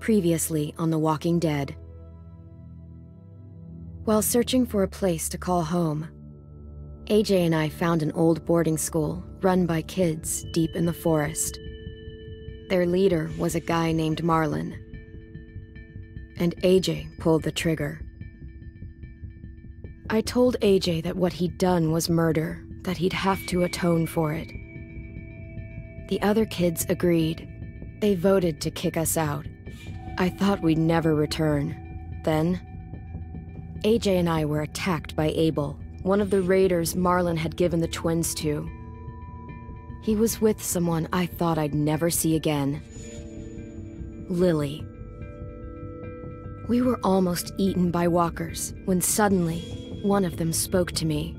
Previously on The Walking Dead. While searching for a place to call home, AJ and I found an old boarding school run by kids deep in the forest. Their leader was a guy named Marlon, and AJ pulled the trigger. I told AJ that what he'd done was murder, that he'd have to atone for it. The other kids agreed. They voted to kick us out. I thought we'd never return. Then, AJ and I were attacked by Abel, one of the raiders Marlon had given the twins to. He was with someone I thought I'd never see again. Lily. We were almost eaten by walkers when suddenly, one of them spoke to me.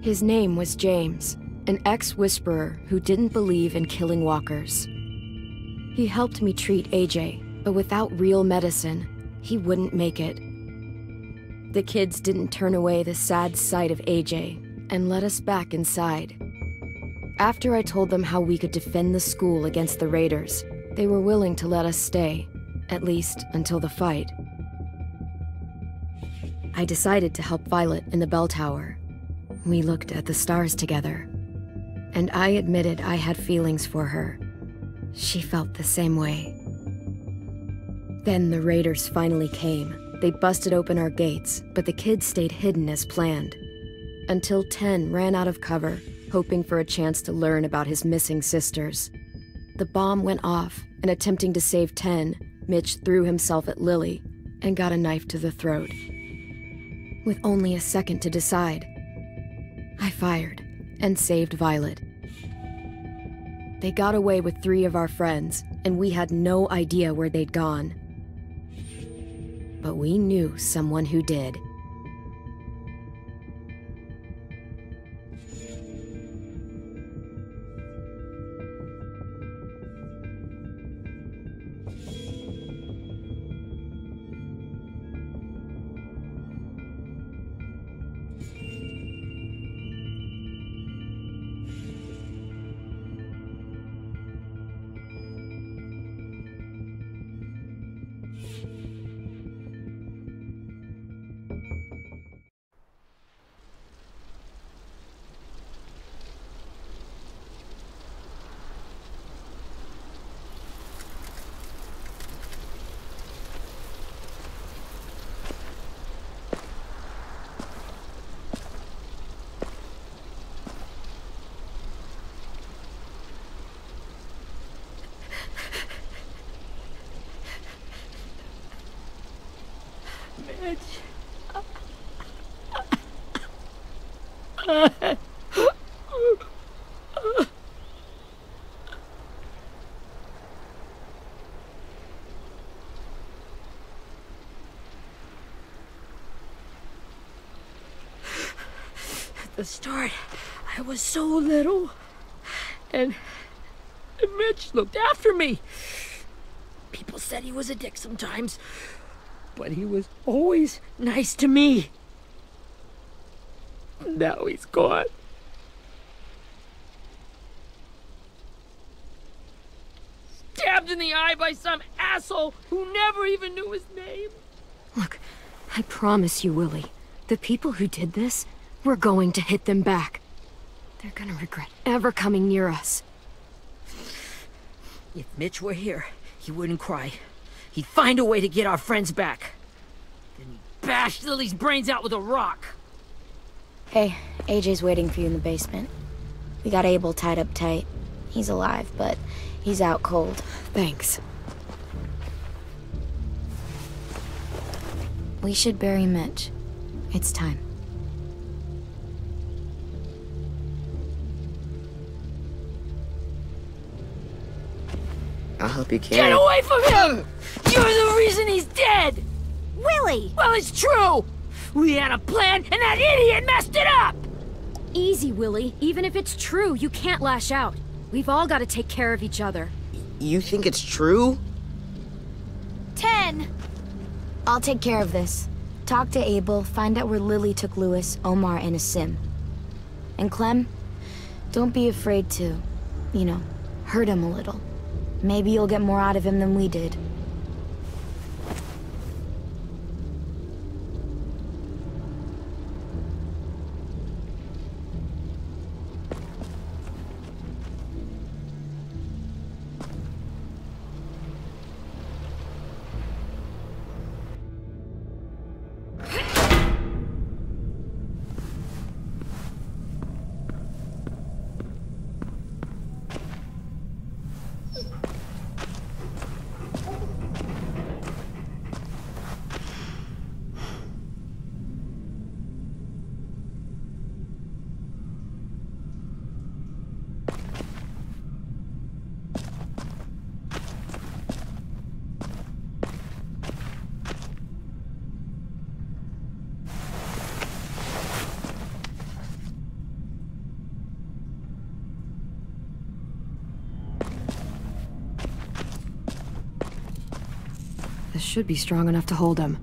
His name was James, an ex-whisperer who didn't believe in killing walkers. He helped me treat AJ, but without real medicine, he wouldn't make it. The kids didn't turn away the sad sight of AJ and let us back inside. After I told them how we could defend the school against the raiders, they were willing to let us stay, at least until the fight. I decided to help Violet in the bell tower. We looked at the stars together, and I admitted I had feelings for her. She felt the same way. Then the raiders finally came. They busted open our gates, but the kids stayed hidden as planned. Until 10 ran out of cover, hoping for a chance to learn about his missing sisters. The bomb went off, and attempting to save 10, Mitch threw himself at Lily and got a knife to the throat. With only a second to decide, I fired and saved Violet. They got away with 3 of our friends, and we had no idea where they'd gone. But we knew someone who did. At the start, I was so little, and Mitch looked after me. People said he was a dick sometimes, but he was always nice to me. Now he's gone. Stabbed in the eye by some asshole who never even knew his name. Look, I promise you, Willie, the people who did this, we're going to hit them back. They're gonna regret ever coming near us. If Mitch were here, he wouldn't cry. He'd find a way to get our friends back. Then he'd bash Lily's brains out with a rock. Hey, AJ's waiting for you in the basement. We got Abel tied up tight. He's alive, but he's out cold. Thanks. We should bury Mitch. It's time. I'll help you carry. Get away from him! You're the reason he's dead! Willie! Well, it's true! We had a plan, and that idiot messed it up! Easy, Willie. Even if it's true, you can't lash out. We've all got to take care of each other. You think it's true? 10! I'll take care of this. Talk to Abel, find out where Lily took Lewis, Omar, and Asim. And Clem, don't be afraid to, hurt him a little. Maybe you'll get more out of him than we did. This should be strong enough to hold him.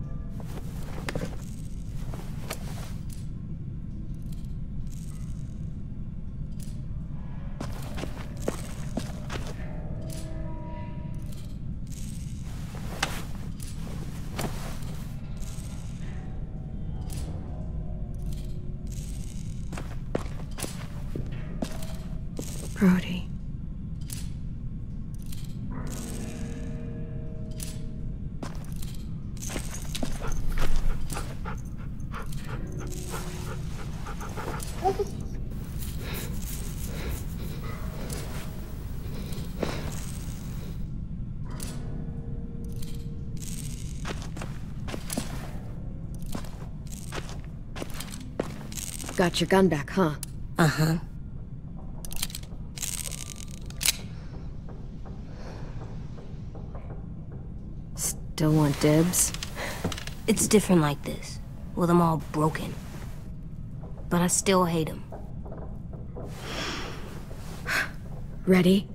Brody. Got your gun back, huh? Uh-huh. Still want dibs? It's different like this, with them all broken. But I still hate him. Ready?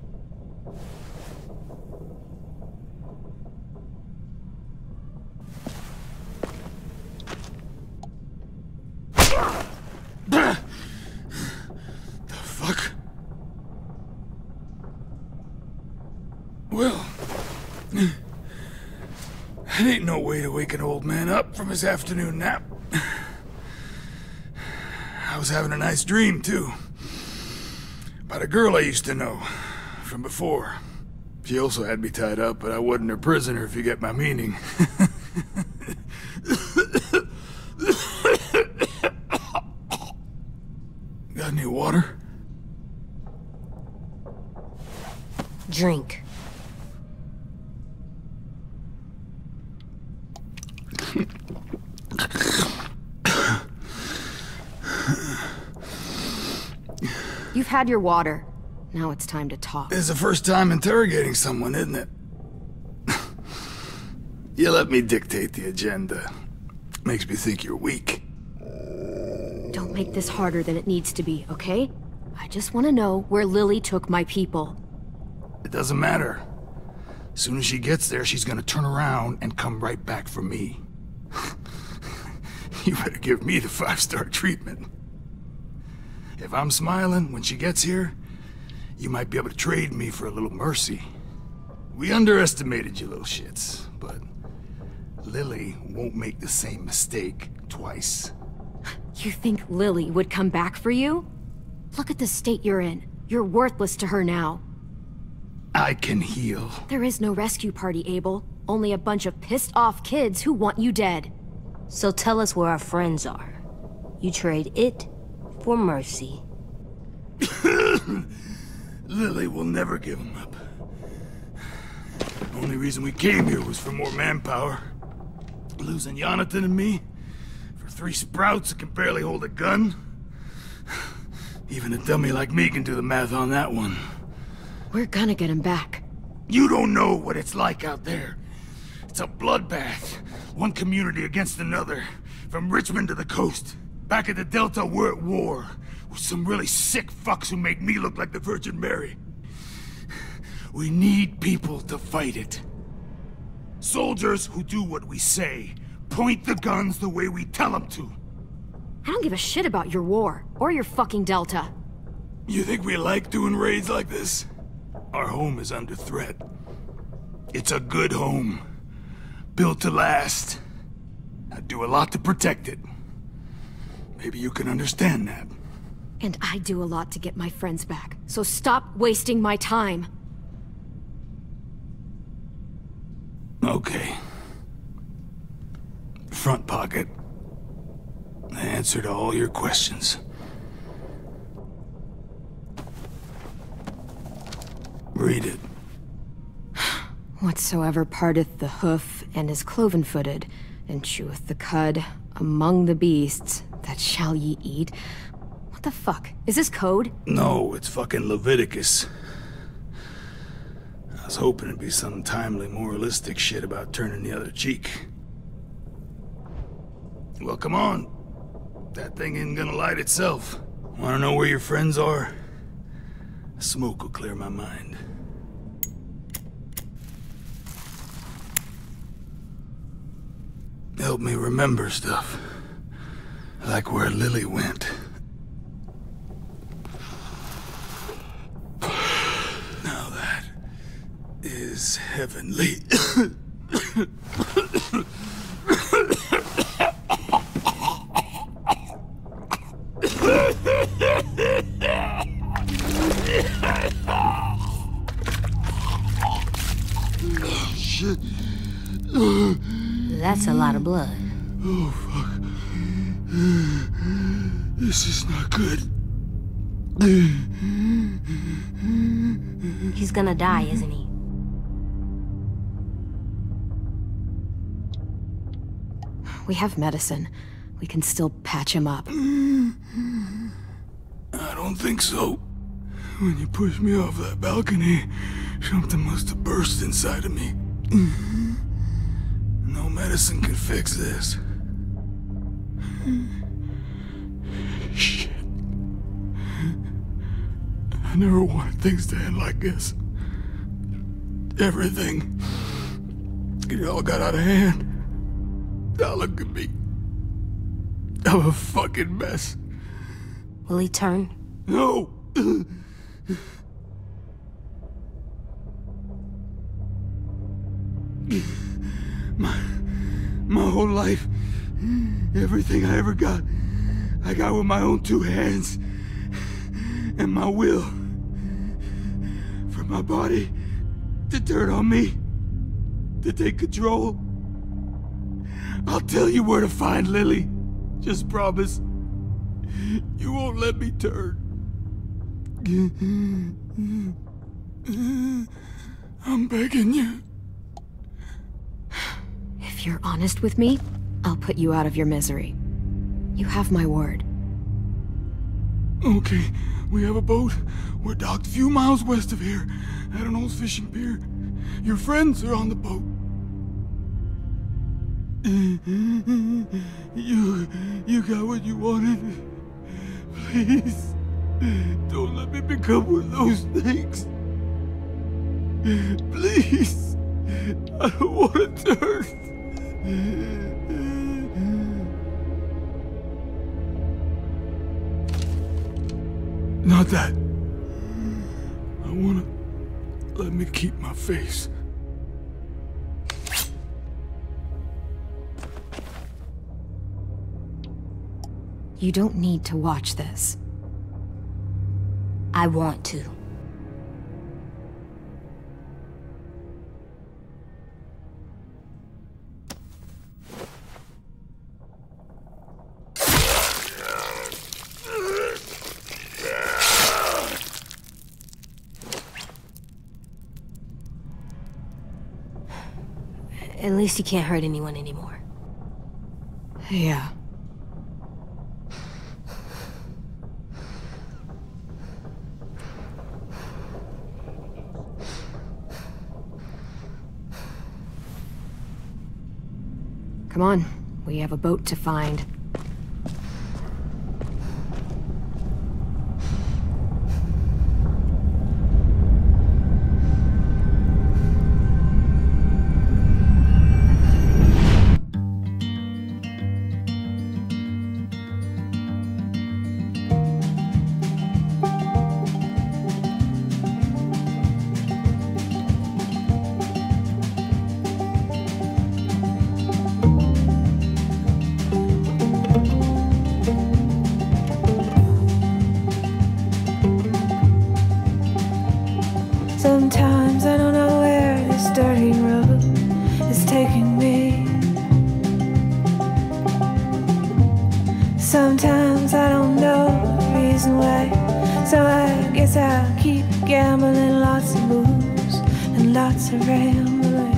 Well, that ain't no way to wake an old man up from his afternoon nap. I was having a nice dream, too. About a girl I used to know from before. She also had me tied up, but I wasn't her prisoner, if you get my meaning. Got any water? Drink. You've had your water. Now it's time to talk. It's the first time interrogating someone, isn't it? You let me dictate the agenda. Makes me think you're weak. Don't make this harder than it needs to be, okay? I just want to know where Lily took my people. It doesn't matter. As soon as she gets there, she's gonna turn around and come right back for me. You better give me the 5-star treatment. If I'm smiling when she gets here, you might be able to trade me for a little mercy. We underestimated you little shits, but Lily won't make the same mistake twice. You think Lily would come back for you? Look at the state you're in. You're worthless to her now. I can heal. There is no rescue party, Abel. Only a bunch of pissed-off kids who want you dead. So tell us where our friends are. You trade it for mercy. Lily will never give him up. The only reason we came here was for more manpower. Losing Jonathan and me for 3 sprouts that can barely hold a gun. Even a dummy like me can do the math on that one. We're gonna get him back. You don't know what it's like out there. It's a bloodbath. One community against another. From Richmond to the coast. Back at the Delta, we're at war. With some really sick fucks who make me look like the Virgin Mary. We need people to fight it. Soldiers who do what we say. Point the guns the way we tell them to. I don't give a shit about your war, or your fucking Delta. You think we like doing raids like this? Our home is under threat. It's a good home. Built to last. I do a lot to protect it. Maybe you can understand that. And I do a lot to get my friends back, so stop wasting my time. Okay. Front pocket. The answer to all your questions. Read it. Whatsoever parteth the hoof and is cloven-footed, and cheweth the cud among the beasts, that shall ye eat. What the fuck? Is this code? No, it's fucking Leviticus. I was hoping it'd be some timely moralistic shit about turning the other cheek. Well, come on. That thing isn't gonna light itself. Wanna know where your friends are? Smoke will clear my mind. help me remember stuff. Like where Lily went. Now that is heavenly. Shit. That's a lot of blood. Oh, fuck. This is not good. He's gonna die, isn't he? We have medicine. We can still patch him up. I don't think so. When you pushed me off that balcony, something must have burst inside of me. No medicine can fix this. Shit. I never wanted things to end like this. Everything. It all got out of hand. Now look at me. I'm a fucking mess. Will he turn? No! My whole life, everything I ever got, I got with my own two hands. And my will. For my body to turn on me, to take control. I'll tell you where to find Lily. Just promise. You won't let me turn. I'm begging you. If you're honest with me, I'll put you out of your misery. You have my word. Okay, we have a boat. We're docked a few miles west of here, at an old fishing pier. Your friends are on the boat. You got what you wanted. Please, don't let me become one of those things. Please, I don't want to turn. Not that. I wanna let me keep my face. You don't need to watch this. I want to. At least he can't hurt anyone anymore. Yeah. Come on, we have a boat to find. Sometimes I don't know where this dirty road is taking me. Sometimes I don't know the reason why. So I guess I'll keep gambling, lots of moves and lots of rambling.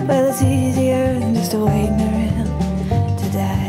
Well, it's easier than just waiting around to die.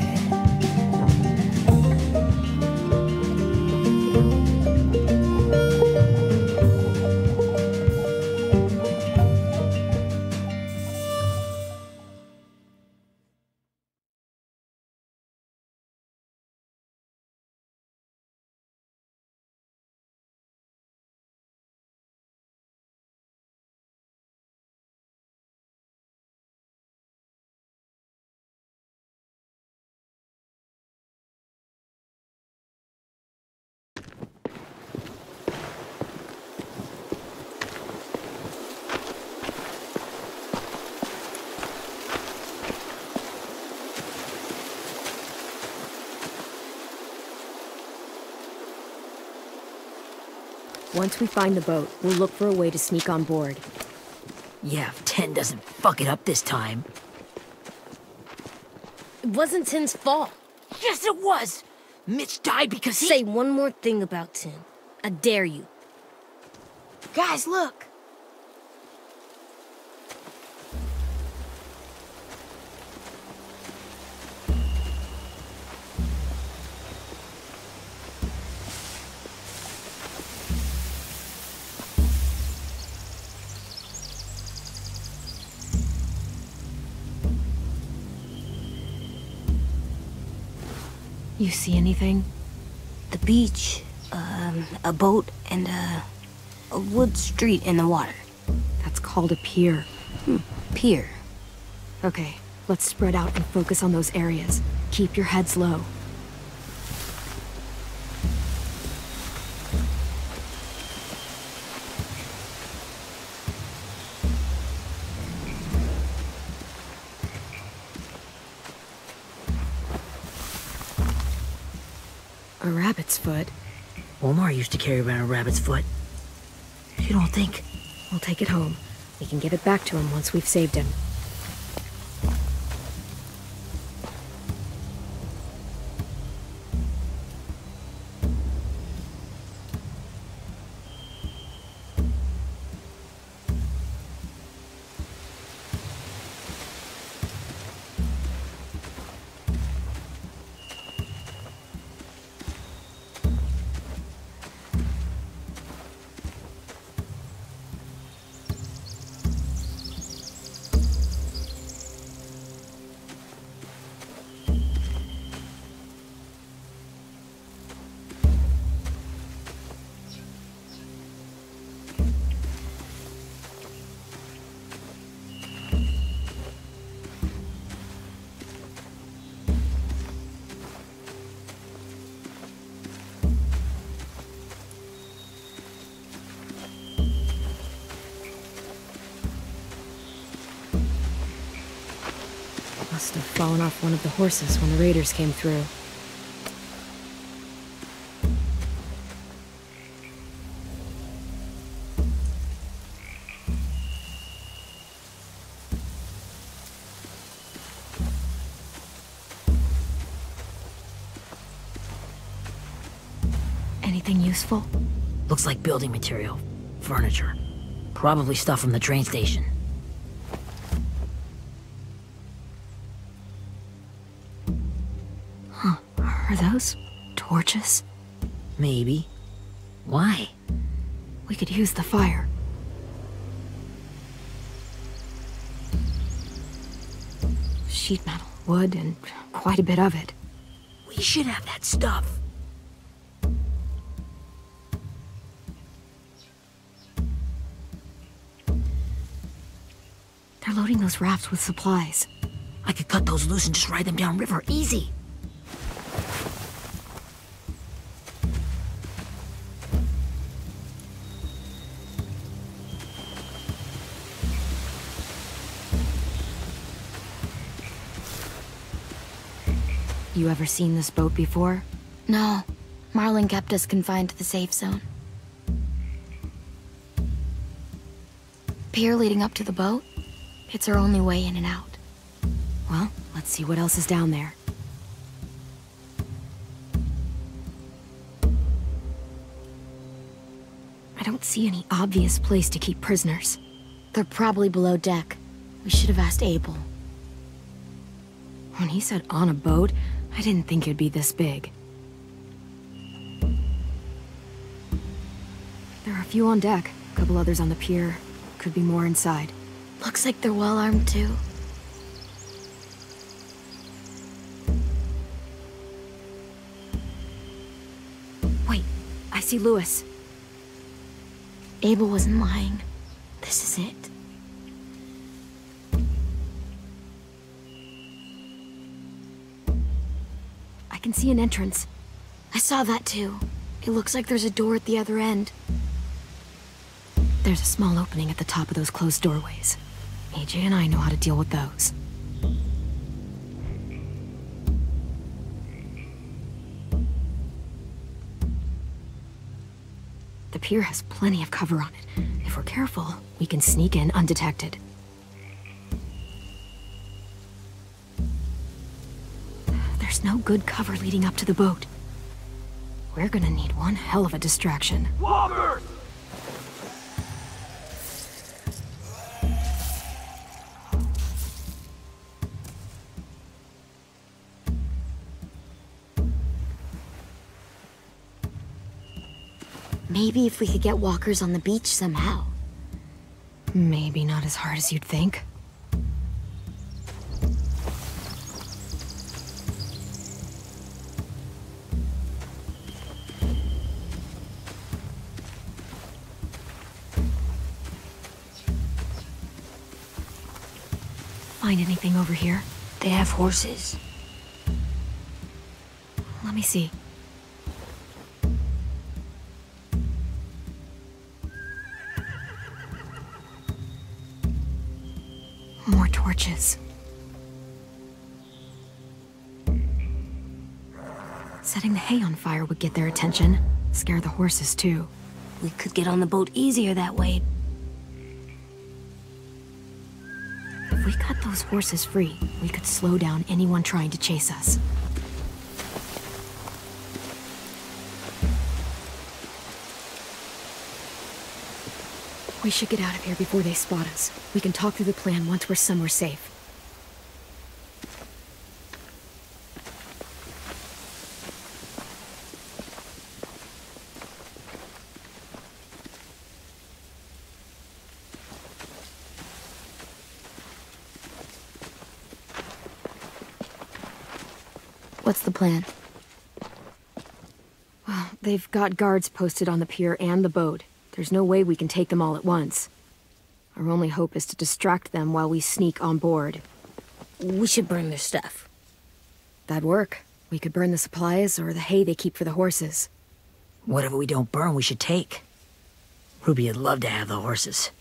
Once we find the boat, we'll look for a way to sneak on board. Yeah, if 10 doesn't fuck it up this time. It wasn't Tin's fault. Yes, it was! Mitch died because he— Say one more thing about Tin. I dare you. Guys, look! You see anything? The beach, a boat, and a wood street in the water. That's called a pier. Pier. Okay, let's spread out and focus on those areas. Keep your heads low. A rabbit's foot? Omar used to carry around a rabbit's foot. You don't think? We'll take it home. We can give it back to him once we've saved him. Must have fallen off one of the horses when the raiders came through. Anything useful? Looks like building material. Furniture. Probably stuff from the train station. Are those torches? Maybe. Why? We could use the fire. Sheet metal, wood, and quite a bit of it. We should have that stuff. They're loading those rafts with supplies. I could cut those loose and just ride them downriver, easy. You ever seen this boat before? No. Marlin kept us confined to the safe zone. Pier leading up to the boat? It's our only way in and out. Well, let's see what else is down there. I don't see any obvious place to keep prisoners. They're probably below deck. We should have asked Abel. When he said on a boat, I didn't think it'd be this big. There are a few on deck, a couple others on the pier. Could be more inside. Looks like they're well armed too. Wait, I see Lewis. Abel wasn't lying. This is it. I can see an entrance. I saw that too. It looks like there's a door at the other end. There's a small opening at the top of those closed doorways. AJ and I know how to deal with those. The pier has plenty of cover on it. If we're careful, we can sneak in undetected. There's no good cover leading up to the boat. We're gonna need one hell of a distraction. Walkers! Maybe if we could get walkers on the beach somehow. Maybe not as hard as you'd think. Find anything over here? They have horses. Let me see. More torches. Setting the hay on fire would get their attention. Scare the horses, too. We could get on the boat easier that way. If we cut those horses free, we could slow down anyone trying to chase us. We should get out of here before they spot us. We can talk through the plan once we're somewhere safe. What's the plan? Well, they've got guards posted on the pier and the boat. There's no way we can take them all at once. Our only hope is to distract them while we sneak on board. We should burn their stuff. That'd work. We could burn the supplies or the hay they keep for the horses. Whatever we don't burn, we should take. Ruby would love to have the horses.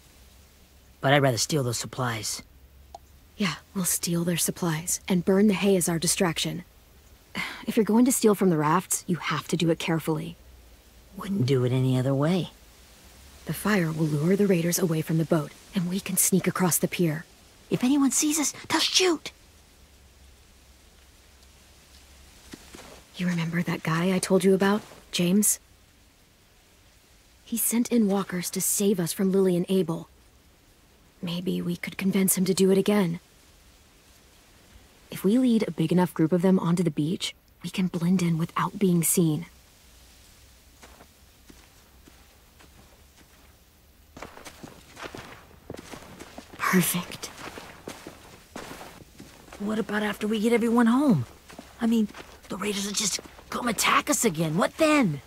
But I'd rather steal those supplies. Yeah, we'll steal their supplies and burn the hay as our distraction. If you're going to steal from the rafts, you have to do it carefully. Wouldn't do it any other way. The fire will lure the raiders away from the boat, and we can sneak across the pier. If anyone sees us, they'll shoot! You remember that guy I told you about, James? He sent in walkers to save us from Lily and Abel. Maybe we could convince him to do it again. If we lead a big enough group of them onto the beach, we can blend in without being seen. Perfect. What about after we get everyone home? I mean, the raiders will just come attack us again. What then?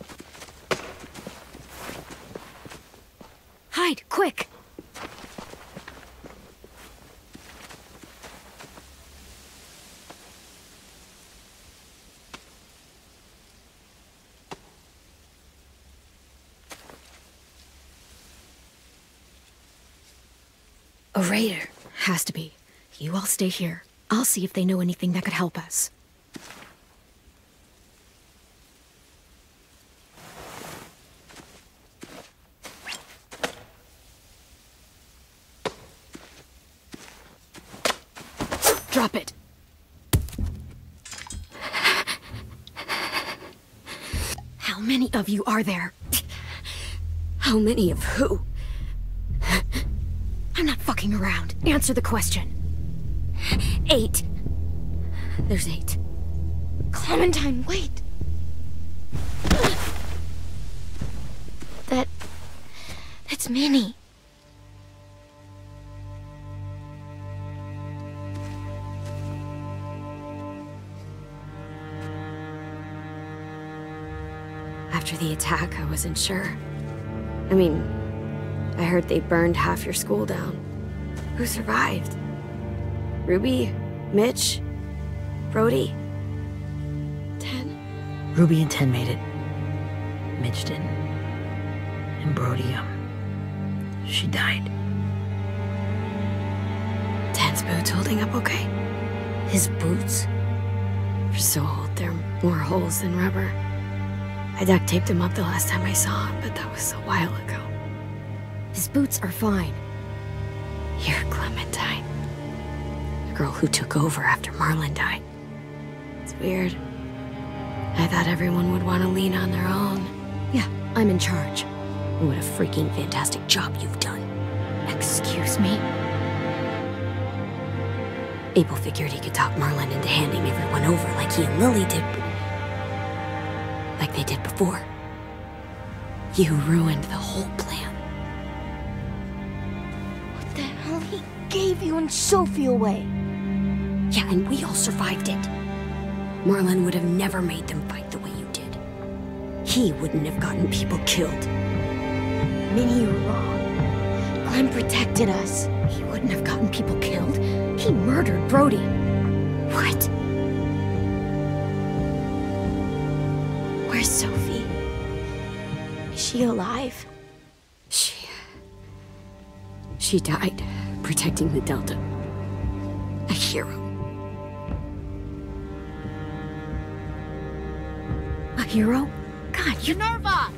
Hide, quick! A raider. Has to be. You all stay here. I'll see if they know anything that could help us. Drop it. How many of you are there? How many of who? I'm not fucking around. Answer the question. 8. There's 8. Clementine, wait! That's Minnie. After the attack, I wasn't sure. I mean, I heard they burned half your school down. Who survived? Ruby? Mitch? Brody? 10? Ruby and 10 made it. Mitch didn't. And Brody, she died. 10's boots holding up okay? His boots? They're so old, they're more holes than rubber. I duct taped him up the last time I saw him, but that was a while ago. His boots are fine. You're Clementine. The girl who took over after Marlon died. It's weird. I thought everyone would want to lean on their own. Yeah, I'm in charge. What a freaking fantastic job you've done. Excuse me? Abel figured he could talk Marlon into handing everyone over like he and Lily did, but... like they did before. You ruined the whole plan. What the hell? He gave you and Sophie away. Yeah, and we all survived it. Marlon would have never made them fight the way you did. He wouldn't have gotten people killed. Minnie, you're wrong. Clem protected us. He wouldn't have gotten people killed. He murdered Brody. What? Where's Sophie? Is she alive? She died protecting the Delta. A hero. A hero? God, you're... Nerva!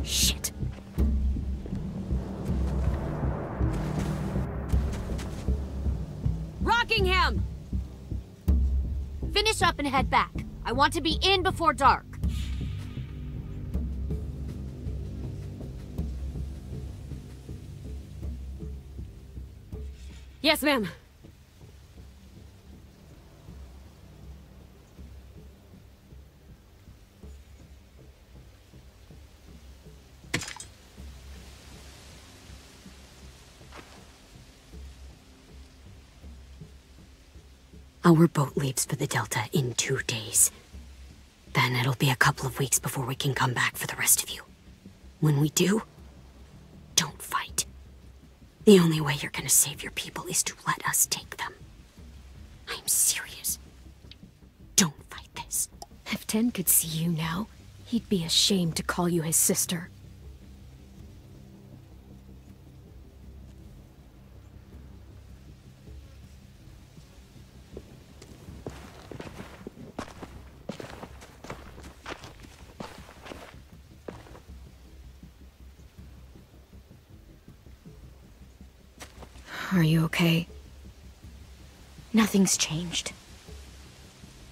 Shit. Rockingham! Finish up and head back. I want to be in before dark. Yes, ma'am. Our boat leaves for the Delta in 2 days. Then it'll be a couple of weeks before we can come back for the rest of you. When we do, don't fight. The only way you're gonna save your people is to let us take them. I'm serious. Don't fight this. If Ten could see you now, he'd be ashamed to call you his sister. Are you okay? Nothing's changed.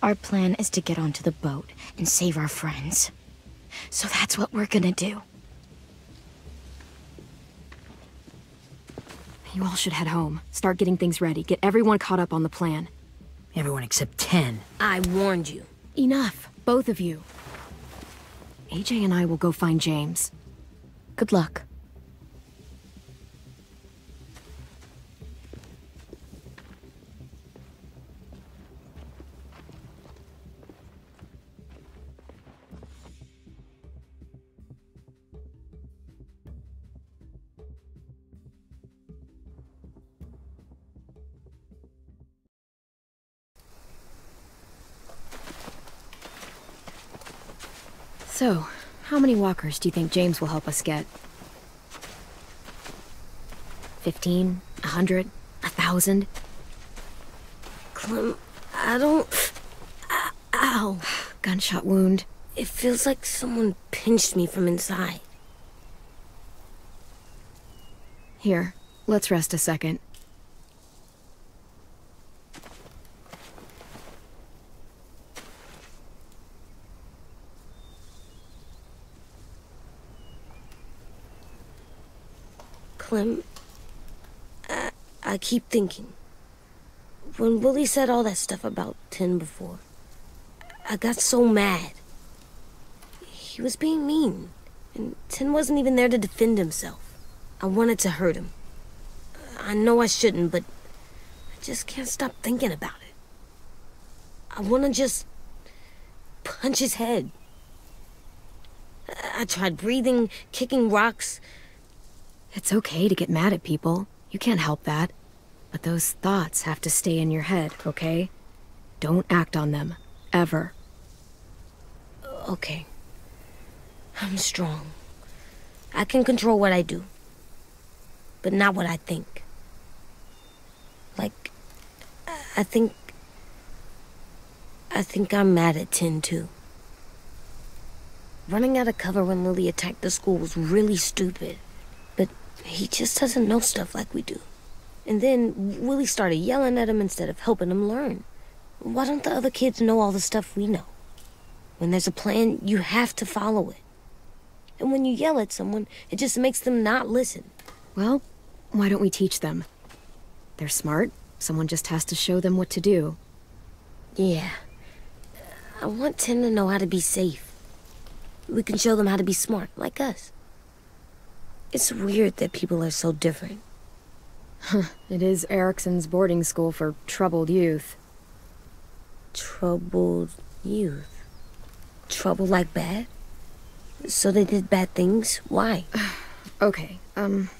Our plan is to get onto the boat and save our friends. So that's what we're gonna do. You all should head home. Start getting things ready. Get everyone caught up on the plan. Everyone except 10. I warned you. Enough, both of you. AJ and I will go find James. Good luck. So, how many walkers do you think James will help us get? 15? 100? 1,000? Clem, I don't... Ow. Gunshot wound. It feels like someone pinched me from inside. Here, let's rest a second. Clem, I keep thinking. When Willie said all that stuff about 10 before, I got so mad. He was being mean, and 10 wasn't even there to defend himself. I wanted to hurt him. I know I shouldn't, but I just can't stop thinking about it. I want to just punch his head. I tried breathing, kicking rocks. It's okay to get mad at people. You can't help that. But those thoughts have to stay in your head, okay? Don't act on them. Ever. Okay. I'm strong. I can control what I do. But not what I think. Like, I think I'm mad at 10 too. Running out of cover when Lily attacked the school was really stupid. But he just doesn't know stuff like we do. And then Willie started yelling at him instead of helping him learn. Why don't the other kids know all the stuff we know? When there's a plan, you have to follow it. And when you yell at someone, it just makes them not listen. Well, why don't we teach them? They're smart. Someone just has to show them what to do. Yeah. I want Tim to know how to be safe. We can show them how to be smart, like us. It's weird that people are so different. It is Erickson's boarding school for troubled youth. Troubled youth? Trouble like bad? So they did bad things? Why? Okay,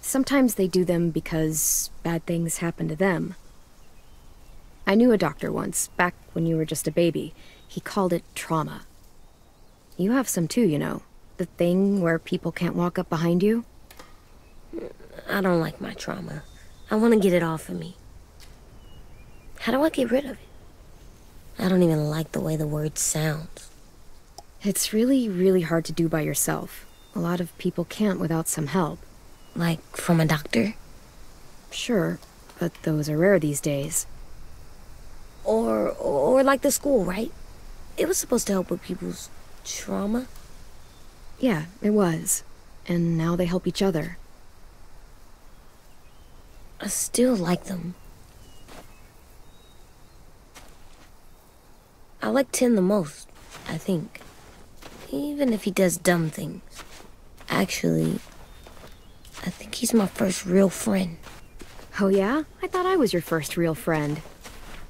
sometimes they do them because bad things happen to them. I knew a doctor once, back when you were just a baby. He called it trauma. You have some too, you know. The thing where people can't walk up behind you. I don't like my trauma. I want to get it off of me. How do I get rid of it? I don't even like the way the word sounds. It's really, really hard to do by yourself. A lot of people can't without some help. Like from a doctor? Sure, but those are rare these days. Or like the school, right? It was supposed to help with people's trauma. Yeah, it was. And now they help each other. I still like them. I like Tim the most, I think. Even if he does dumb things. Actually, I think he's my first real friend. Oh yeah? I thought I was your first real friend.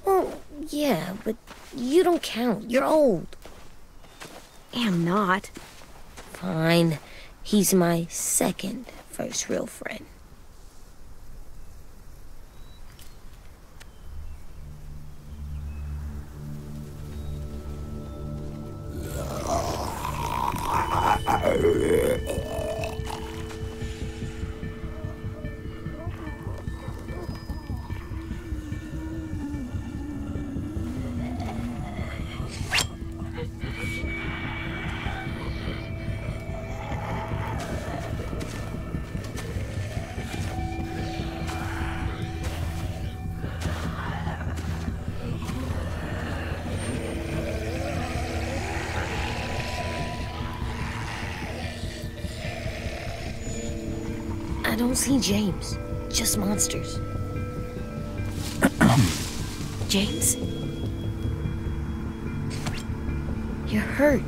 Well, yeah, but you don't count. You're old. Am not. Fine. He's my second first real friend. I don't see James, just monsters. James? You're hurt.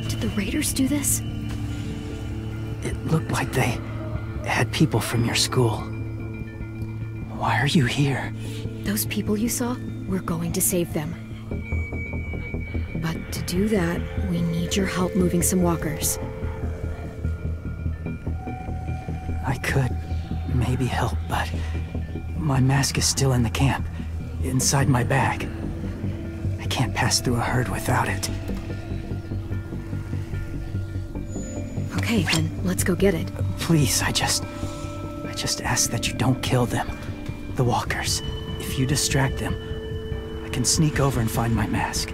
Did the raiders do this? It looked like they had people from your school. Why are you here? Those people you saw, we're going to save them. But to do that, we need your help moving some walkers. I could maybe help, but my mask is still in the camp, inside my bag. I can't pass through a herd without it. Okay, then let's go get it. Please, I just ask that you don't kill them. The walkers. If you distract them, I can sneak over and find my mask.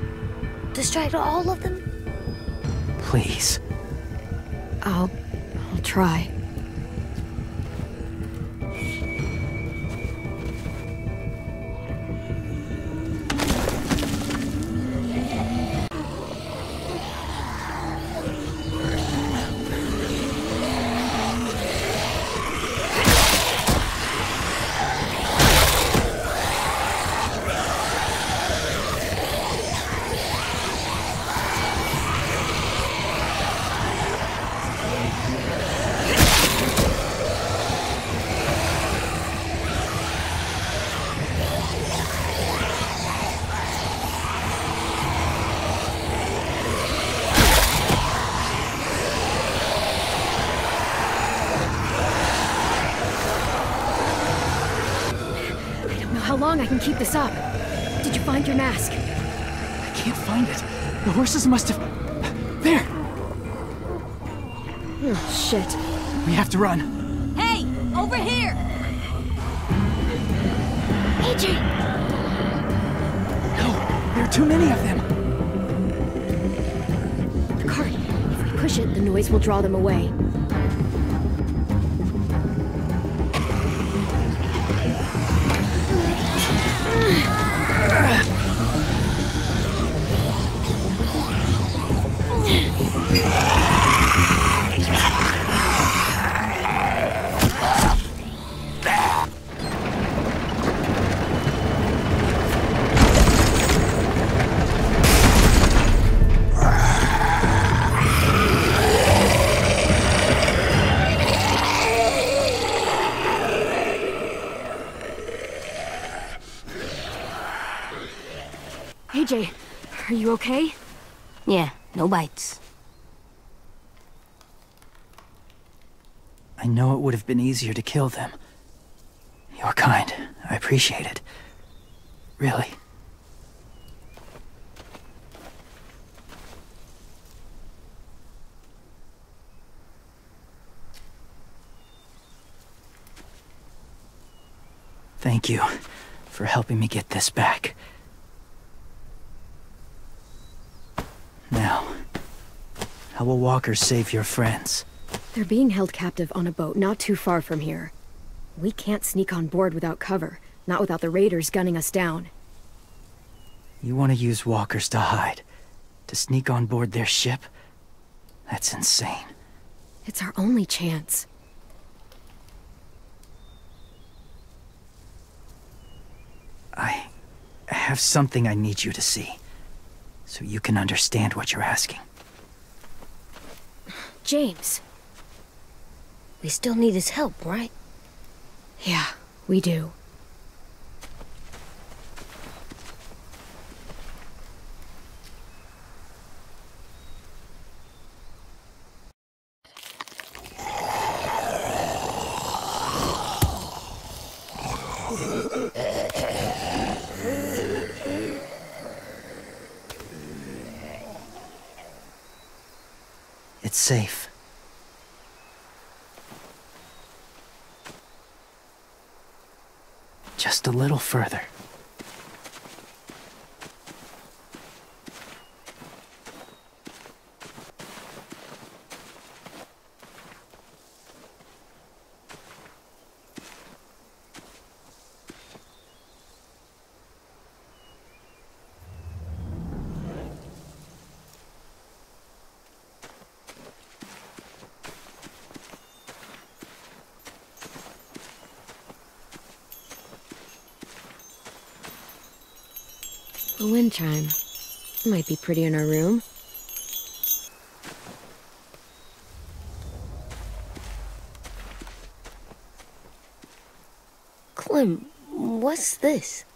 Distract all of them? Please. I'll try. How long I can keep this up? Did you find your mask? I can't find it. The horses must have... There! Oh, shit. We have to run. Hey, over here! No, there are too many of them. Push it, the noise will draw them away. AJ, are you okay? Yeah, no bites. I know it would have been easier to kill them. You're kind. I appreciate it. Really. Thank you for helping me get this back. Now, how will walkers save your friends? They're being held captive on a boat not too far from here. We can't sneak on board without cover, not without the raiders gunning us down. You want to use walkers to hide? To sneak on board their ship? That's insane. It's our only chance. I have something I need you to see, so you can understand what you're asking. James. We still need his help, right? Yeah, we do. It's safe. Just a little further. A wind chime. Might be pretty in our room. Clem, what's this?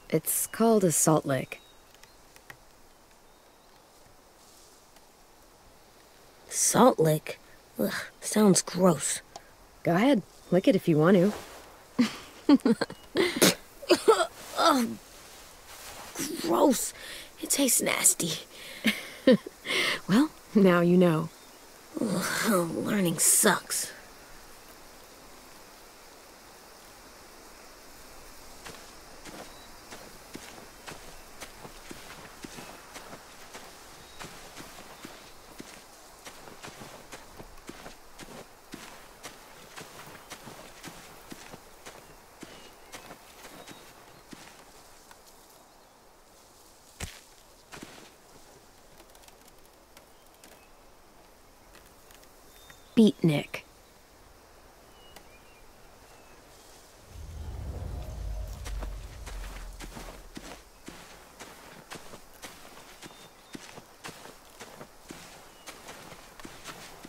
It's called a salt lick. Salt lick? Ugh, sounds gross. Go ahead, lick it if you want to. Ugh. Gross. It tastes nasty. Well, now you know. Ugh, learning sucks. Beatnik.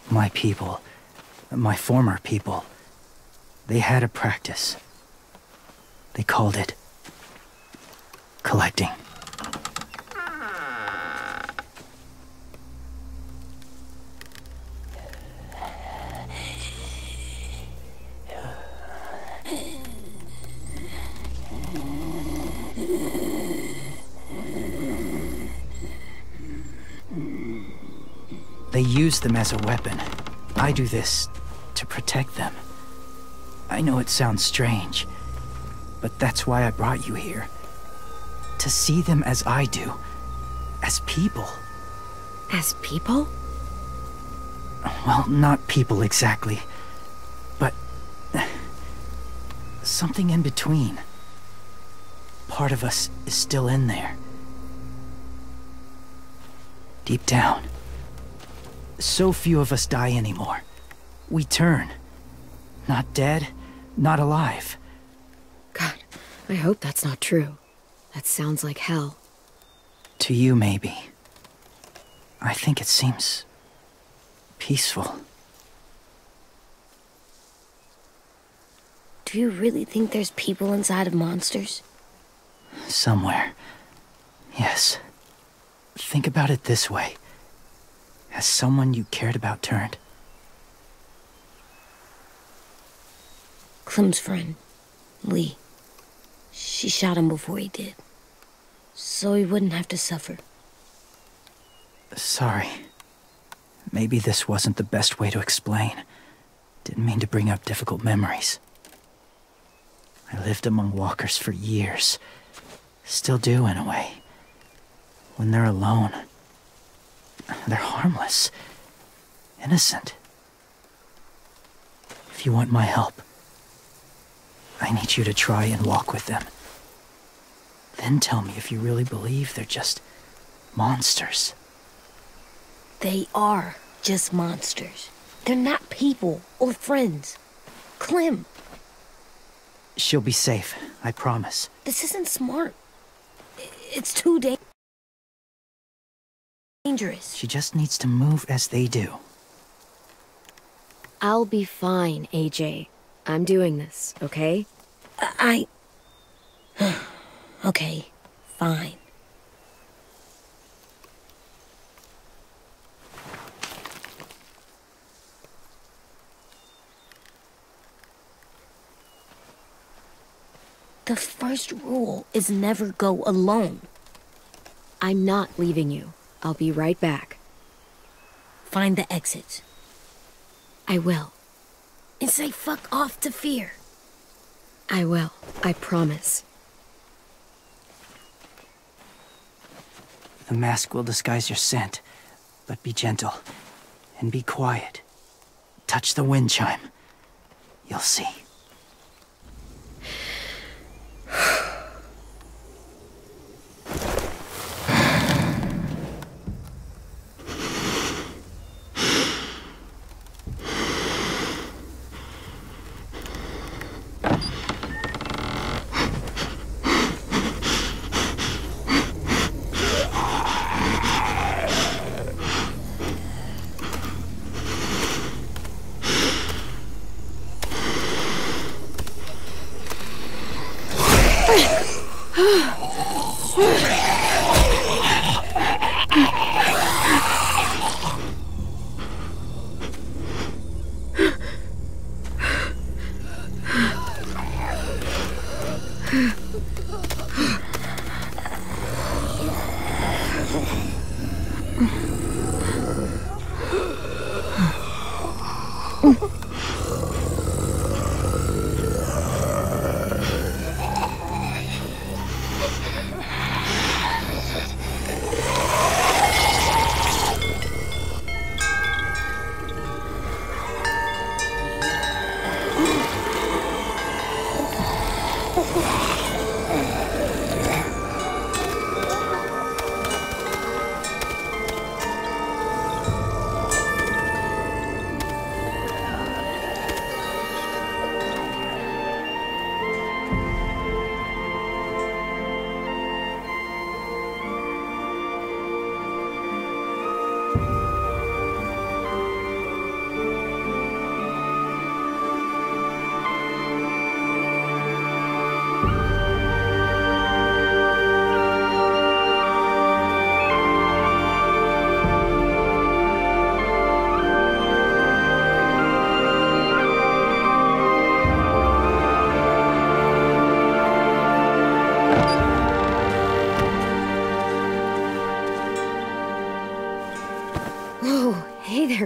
My people, my former people, they had a practice. They called it collecting. They use them as a weapon. I do this to protect them. I know it sounds strange, but that's why I brought you here. To see them as I do. As people. As people? Well, not people exactly, but something in between. Part of us is still in there. Deep down. So few of us die anymore. We turn. Not dead, not alive. God, I hope that's not true. That sounds like hell. To you, maybe. I think it seems peaceful. Do you really think there's people inside of monsters? Somewhere. Yes. Think about it this way. Has someone you cared about turned? Clem's friend, Lee. She shot him before he did. So he wouldn't have to suffer. Sorry. Maybe this wasn't the best way to explain. Didn't mean to bring up difficult memories. I lived among walkers for years. Still do, in a way. When they're alone, they're harmless. Innocent. If you want my help, I need you to try and walk with them. Then tell me if you really believe they're just monsters. They are just monsters. They're not people or friends. Clem. She'll be safe, I promise. This isn't smart. It's too dangerous. She just needs to move as they do. I'll be fine, AJ. I'm doing this, okay? Okay, fine. The first rule is never go alone. I'm not leaving you. I'll be right back. Find the exit. I will. And say fuck off to fear. I will. I promise. The mask will disguise your scent, but be gentle and be quiet. Touch the wind chime. You'll see.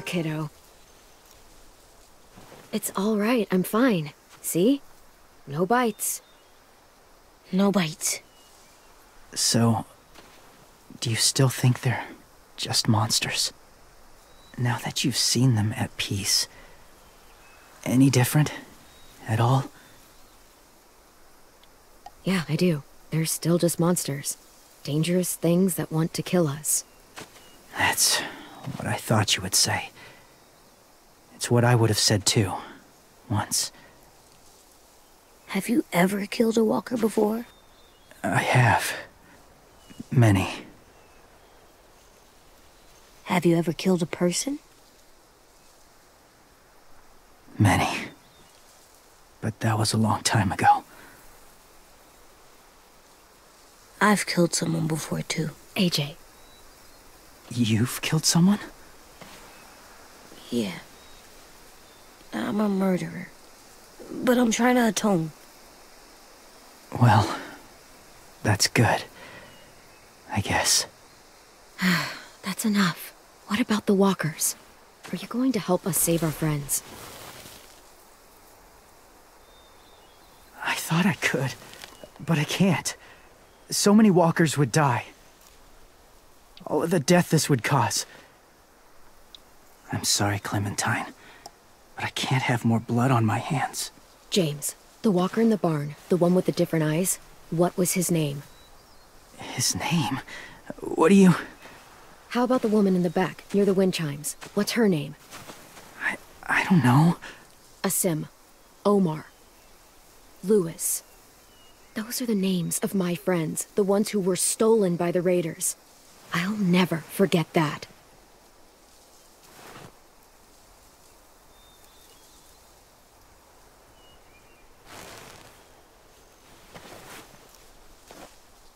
Kiddo. It's all right. I'm fine. See? No bites. No bites. So, do you still think they're just monsters? Now that you've seen them at peace, any different at all? Yeah, I do. They're still just monsters. Dangerous things that want to kill us. That's what I thought you would say. It's what I would have said too, once. Have you ever killed a walker before? I have. Many. Have you ever killed a person? Many. But that was a long time ago. I've killed someone before, too. AJ. You've killed someone? Yeah. I'm a murderer. But I'm trying to atone. Well, that's good. I guess. That's enough. What about the walkers? Are you going to help us save our friends? I thought I could, but I can't. So many walkers would die. All of the death this would cause. I'm sorry, Clementine, but I can't have more blood on my hands. James, the walker in the barn, the one with the different eyes, what was his name? His name? What do you... How about the woman in the back, near the wind chimes? What's her name? I don't know. Asim. Omar. Lewis. Those are the names of my friends, the ones who were stolen by the raiders. I'll never forget that.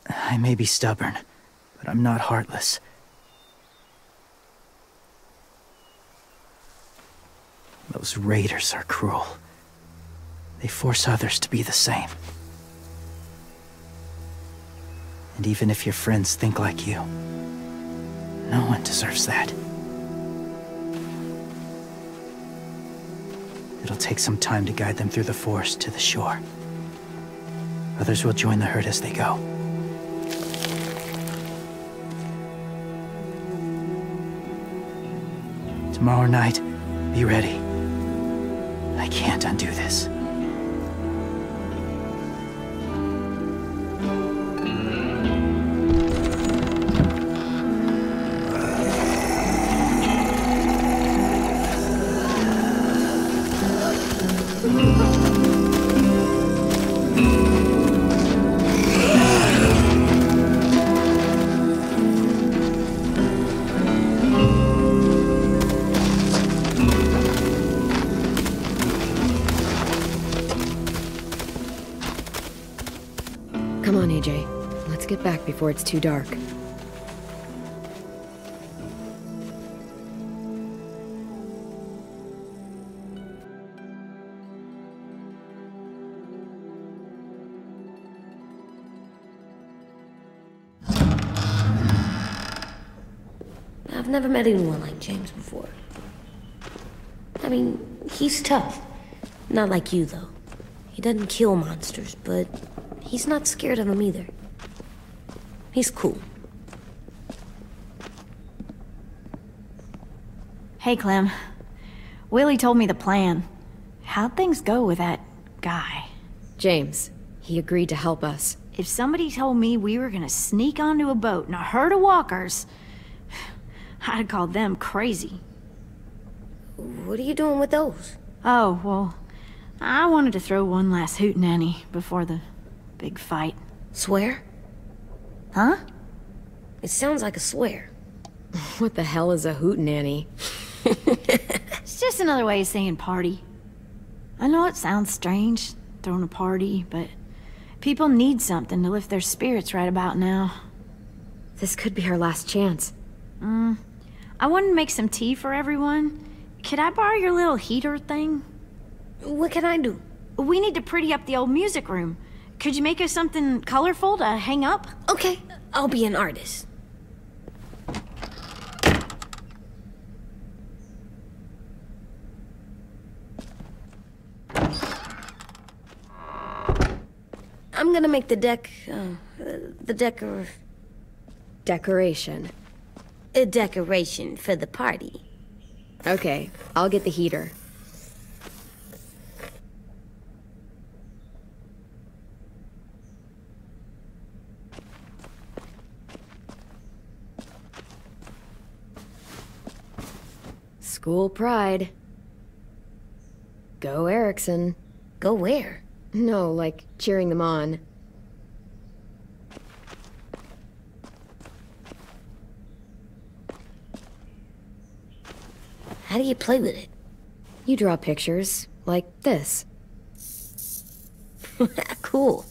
I may be stubborn, but I'm not heartless. Those raiders are cruel. They force others to be the same. And even if your friends think like you, no one deserves that. It'll take some time to guide them through the forest to the shore. Others will join the herd as they go. Tomorrow night, be ready. I can't undo this. Come on, AJ. Let's get back before it's too dark. I've never met anyone like James before. I mean, he's tough. Not like you, though. He doesn't kill monsters, but he's not scared of them either. He's cool. Hey, Clem. Willie told me the plan. How'd things go with that guy? James, he agreed to help us. If somebody told me we were gonna sneak onto a boat in a herd of walkers, I'd call them crazy. What are you doing with those? Oh, well, I wanted to throw one last hootenanny before the big fight. Swear? Huh? It sounds like a swear. What the hell is a hootenanny? It's just another way of saying party. I know it sounds strange, throwing a party, but people need something to lift their spirits right about now. This could be our last chance. I wanted to make some tea for everyone. Could I borrow your little heater thing? What can I do? We need to pretty up the old music room. Could you make us something colorful to hang up? Okay, I'll be an artist. I'm gonna make the Decoration. a decoration for the party. Okay, I'll get the heater. School pride. Go Erickson. Go where? No, like cheering them on. How do you play with it? You draw pictures, like this. Cool.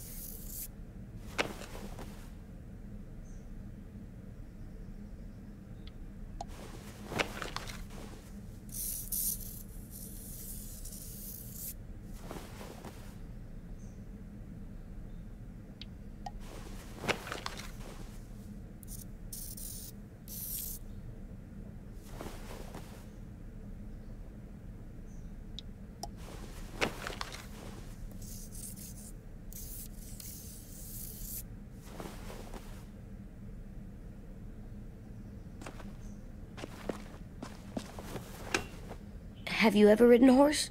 Have you ever ridden a horse?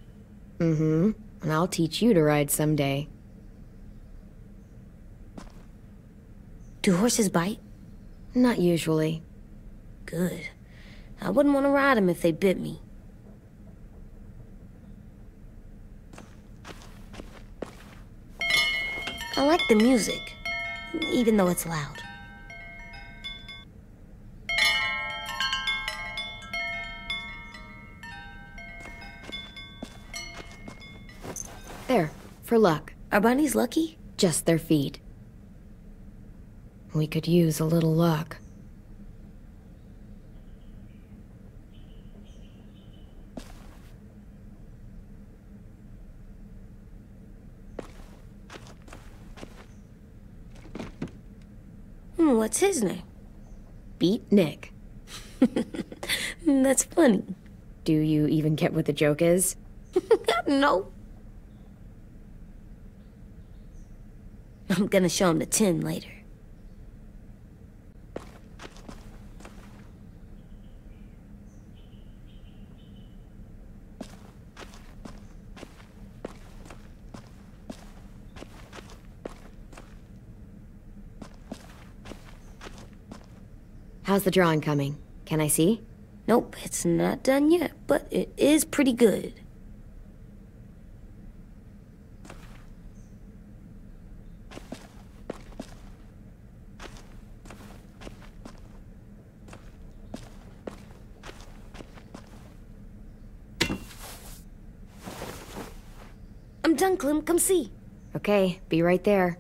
Mm-hmm. And I'll teach you to ride someday. Do horses bite? Not usually. Good. I wouldn't want to ride them if they bit me. I like the music, even though it's loud. There, for luck. Are bunnies lucky? Just their feet. We could use a little luck. What's his name? Beat Nick. That's funny. Do you even get what the joke is? No. I'm gonna show him the tin later. How's the drawing coming? Can I see? Nope, it's not done yet, but it is pretty good. I'm done, Clem. Come see. Okay, be right there.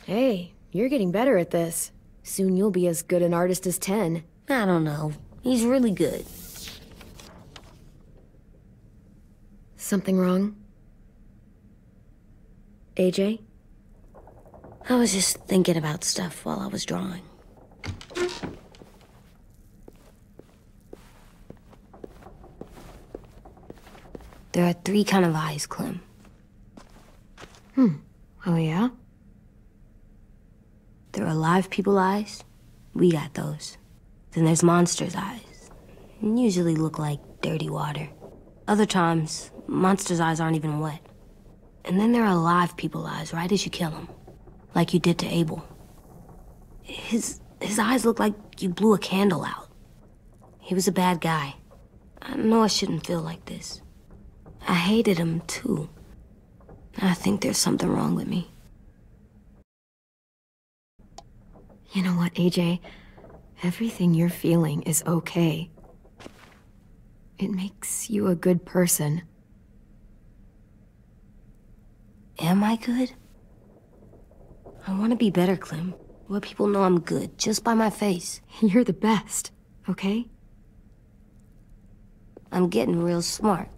Hey, you're getting better at this. Soon you'll be as good an artist as 10. I don't know. He's really good. Something wrong? AJ? I was just thinking about stuff while I was drawing. There are 3 kinds of eyes, Clem. Oh yeah? There are live people eyes. We got those. Then there's monsters' eyes. Usually look like dirty water. Other times, monsters' eyes aren't even wet. And then there are live people eyes right as you kill them. Like you did to Abel. His eyes look like you blew a candle out. He was a bad guy. I know I shouldn't feel like this. I hated him, too. I think there's something wrong with me. You know what, AJ? Everything you're feeling is okay. It makes you a good person. Am I good? I want to be better, Clem. Let people know I'm good, just by my face. You're the best, okay? I'm getting real smart.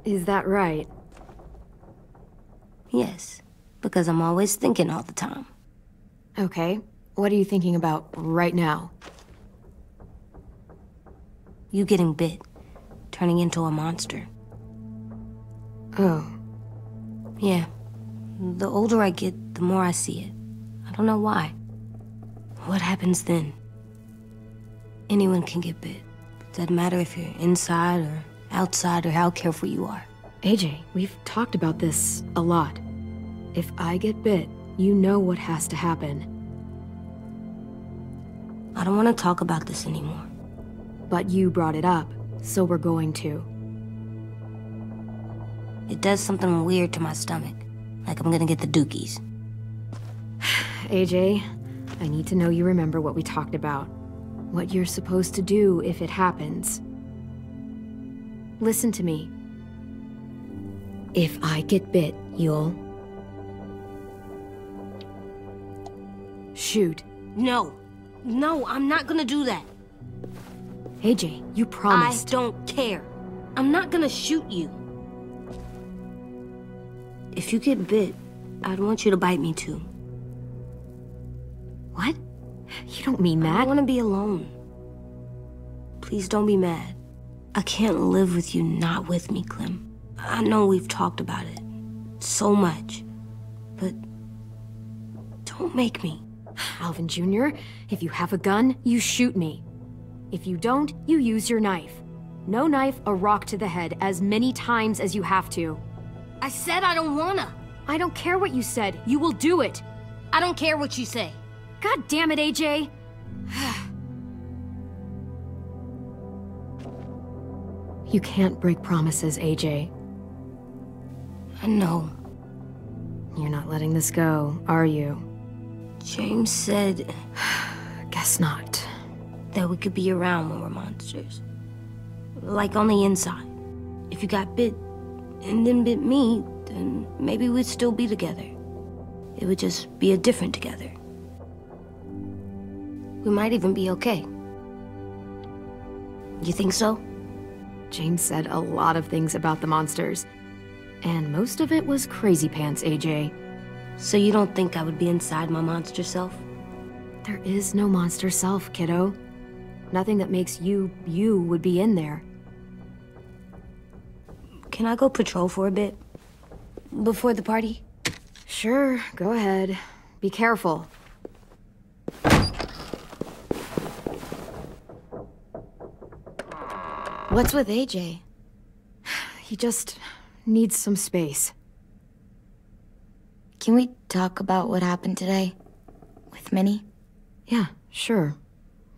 Is that right? Yes, because I'm always thinking all the time. Okay. What are you thinking about right now? You getting bit, turning into a monster. Oh. Yeah, The older I get, the more I see it. I don't know why. What happens then? Anyone can get bit. Doesn't matter if you're inside or outside or how careful you are. AJ, we've talked about this a lot. If I get bit, you know what has to happen. I don't want to talk about this anymore. But you brought it up, so we're going to. It does something weird to my stomach. Like I'm gonna get the dookies. AJ, I need to know you remember what we talked about. What you're supposed to do if it happens. Listen to me. If I get bit, you'll... shoot. No. No, I'm not gonna do that. AJ, you promised. I don't care. I'm not gonna shoot you. If you get bit, I'd want you to bite me too. What? You don't mean that. I don't want to be alone. Please don't be mad. I can't live with you not with me, Clem. I know we've talked about it so much, but don't make me. Alvin Jr., if you have a gun, you shoot me. If you don't, you use your knife. No knife, a rock to the head as many times as you have to. I said I don't wanna. I don't care what you said. You will do it. I don't care what you say. God damn it, AJ. You can't break promises, AJ. I know. You're not letting this go, are you? James said... Guess not. That we could be around when we're monsters. Like on the inside. If you got bit and then bit me, then maybe we'd still be together. It would just be a different together. We might even be okay. You think so? James said a lot of things about the monsters. And most of it was crazy pants, AJ. So you don't think I would be inside my monster self? There is no monster self, kiddo. Nothing that makes you, you would be in there. Can I go patrol for a bit? Before the party? Sure, go ahead. Be careful. What's with AJ? He just needs some space. Can we talk about what happened today? With Minnie? Yeah, sure.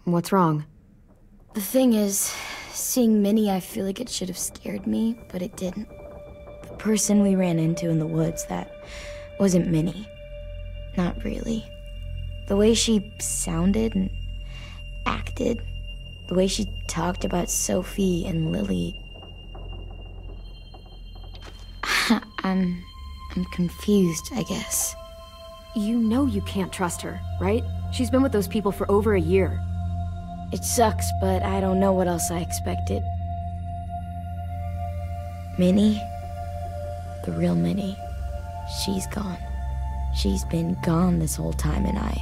What's wrong? The thing is, seeing Minnie, I feel like it should have scared me, but it didn't. The person we ran into in the woods, that wasn't Minnie. Not really. The way she sounded and acted, the way she talked about Sophie and Lily. I'm confused, I guess. You know you can't trust her, right? She's been with those people for over a year. It sucks, but I don't know what else I expected. Minnie? The real Minnie. She's gone. She's been gone this whole time, and I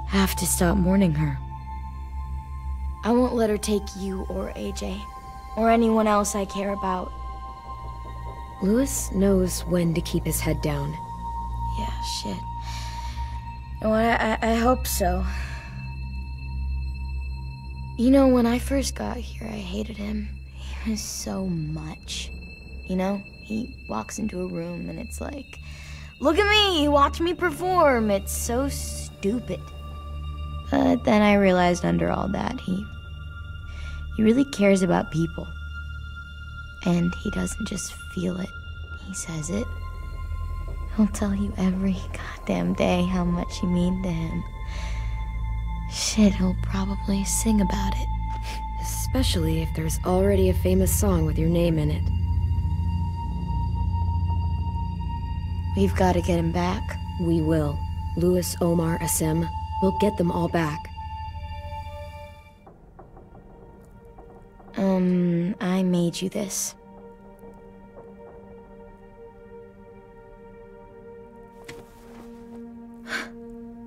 have to stop mourning her. I won't let her take you or AJ, or anyone else I care about. Louis knows when to keep his head down. Yeah, shit. No, I hope so. You know, when I first got here, I hated him. He was so much. You know, he walks into a room and it's like, look at me, watch me perform. It's so stupid. But then I realized under all that, he really cares about people. And he doesn't just feel it, he says it. He'll tell you every goddamn day how much you mean to him. Shit, he'll probably sing about it. Especially if there's already a famous song with your name in it. We've got to get him back. We will. Louis, Omar, Asim. We'll get them all back. I made you this.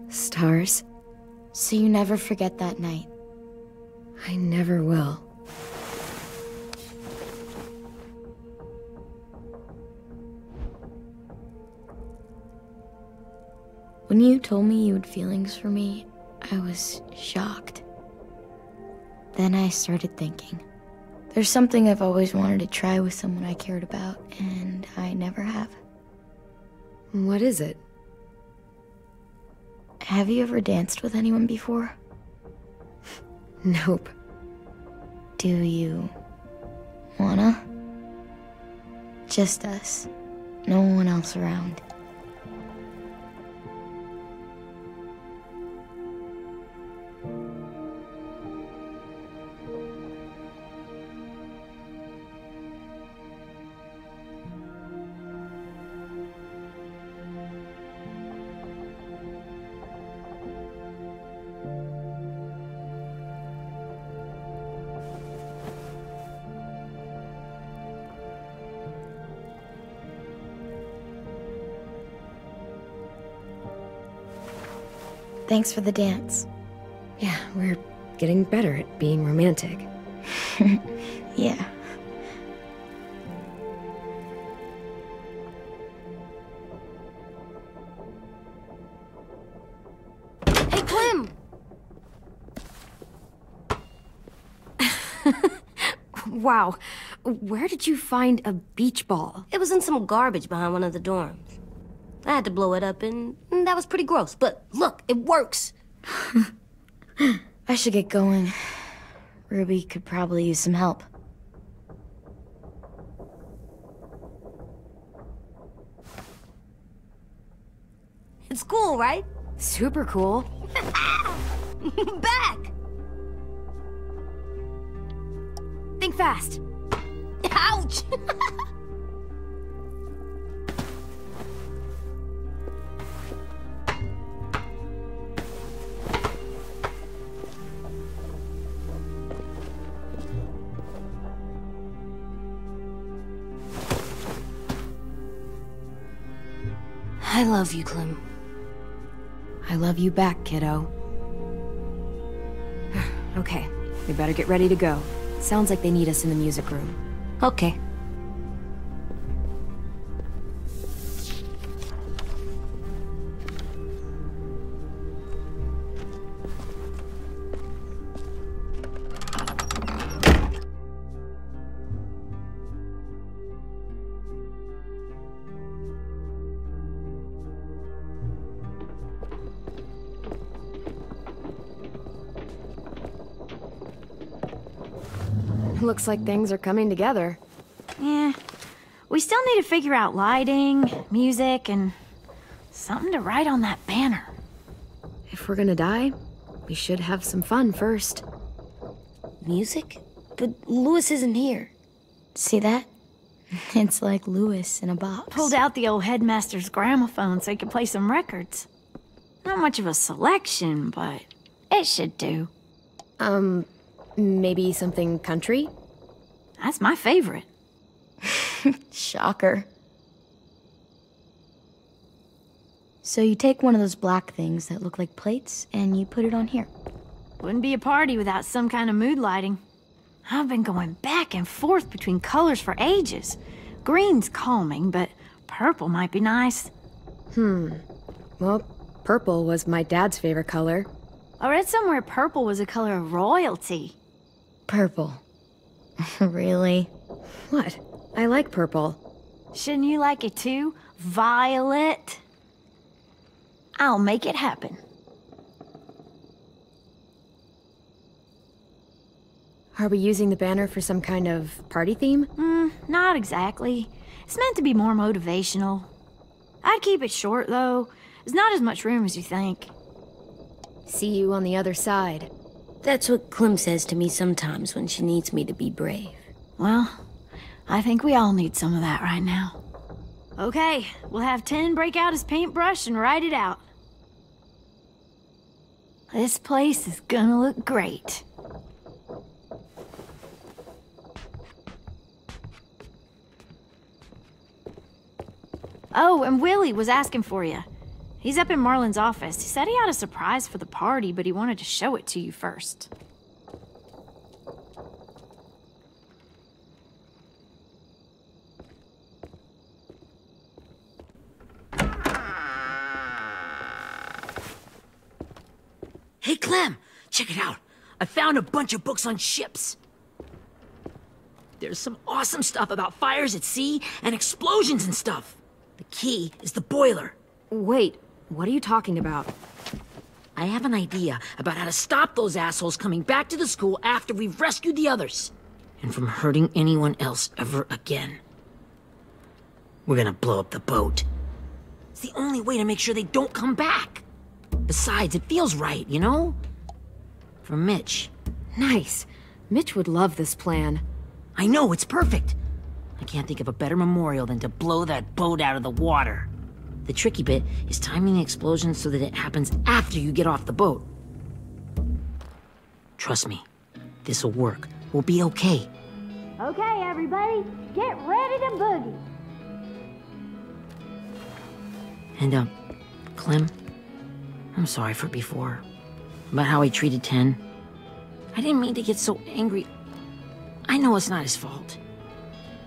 Stars? So you never forget that night. I never will. When you told me you had feelings for me, I was shocked. Then I started thinking. There's something I've always wanted to try with someone I cared about, and I never have. What is it? Have you ever danced with anyone before? Nope. Do you wanna? Just us. No one else around. Thanks for the dance. Yeah, we're getting better at being romantic. Yeah. Hey, Clem! Wow, where did you find a beach ball? It was in some garbage behind one of the dorms. I had to blow it up, and that was pretty gross. But look, it works. I should get going. Ruby could probably use some help. It's cool, right? Super cool. Back! Think fast. Ouch! I love you, Clem. I love you back, kiddo. Okay, we better get ready to go. Sounds like they need us in the music room. Okay. Looks like things are coming together. Yeah. We still need to figure out lighting, music, and something to write on that banner. If we're gonna die, we should have some fun first. Music? But Louis isn't here. See that? It's like Louis in a box. Pulled out the old headmaster's gramophone so he could play some records. Not much of a selection, but it should do. Maybe something country? That's my favorite. Shocker. So you take one of those black things that look like plates, and you put it on here. Wouldn't be a party without some kind of mood lighting. I've been going back and forth between colors for ages. Green's calming, but purple might be nice. Well, purple was my dad's favorite color. I read somewhere purple was a color of royalty. Purple. Really? What? I like purple. Shouldn't you like it too? Violet? I'll make it happen. Are we using the banner for some kind of party theme? Not exactly. It's meant to be more motivational. I'd keep it short, though. There's not as much room as you think. See you on the other side. That's what Clem says to me sometimes when she needs me to be brave. Well, I think we all need some of that right now. Okay, we'll have 10 break out his paintbrush and write it out. This place is gonna look great. Oh, and Willie was asking for you. He's up in Marlin's office. He said he had a surprise for the party, but he wanted to show it to you first. Clem, check it out. I found a bunch of books on ships. There's some awesome stuff about fires at sea and explosions and stuff. The key is the boiler. Wait, what are you talking about? I have an idea about how to stop those assholes coming back to the school after we've rescued the others. And from hurting anyone else ever again. We're gonna blow up the boat. It's the only way to make sure they don't come back. Besides, it feels right, you know? For Mitch. Nice. Mitch would love this plan. I know, it's perfect. I can't think of a better memorial than to blow that boat out of the water. The tricky bit is timing the explosion so that it happens after you get off the boat. Trust me, this'll work. We'll be okay. Okay, everybody, get ready to boogie. And, Clem, I'm sorry for before. About how he treated Ten. I didn't mean to get so angry. I know it's not his fault.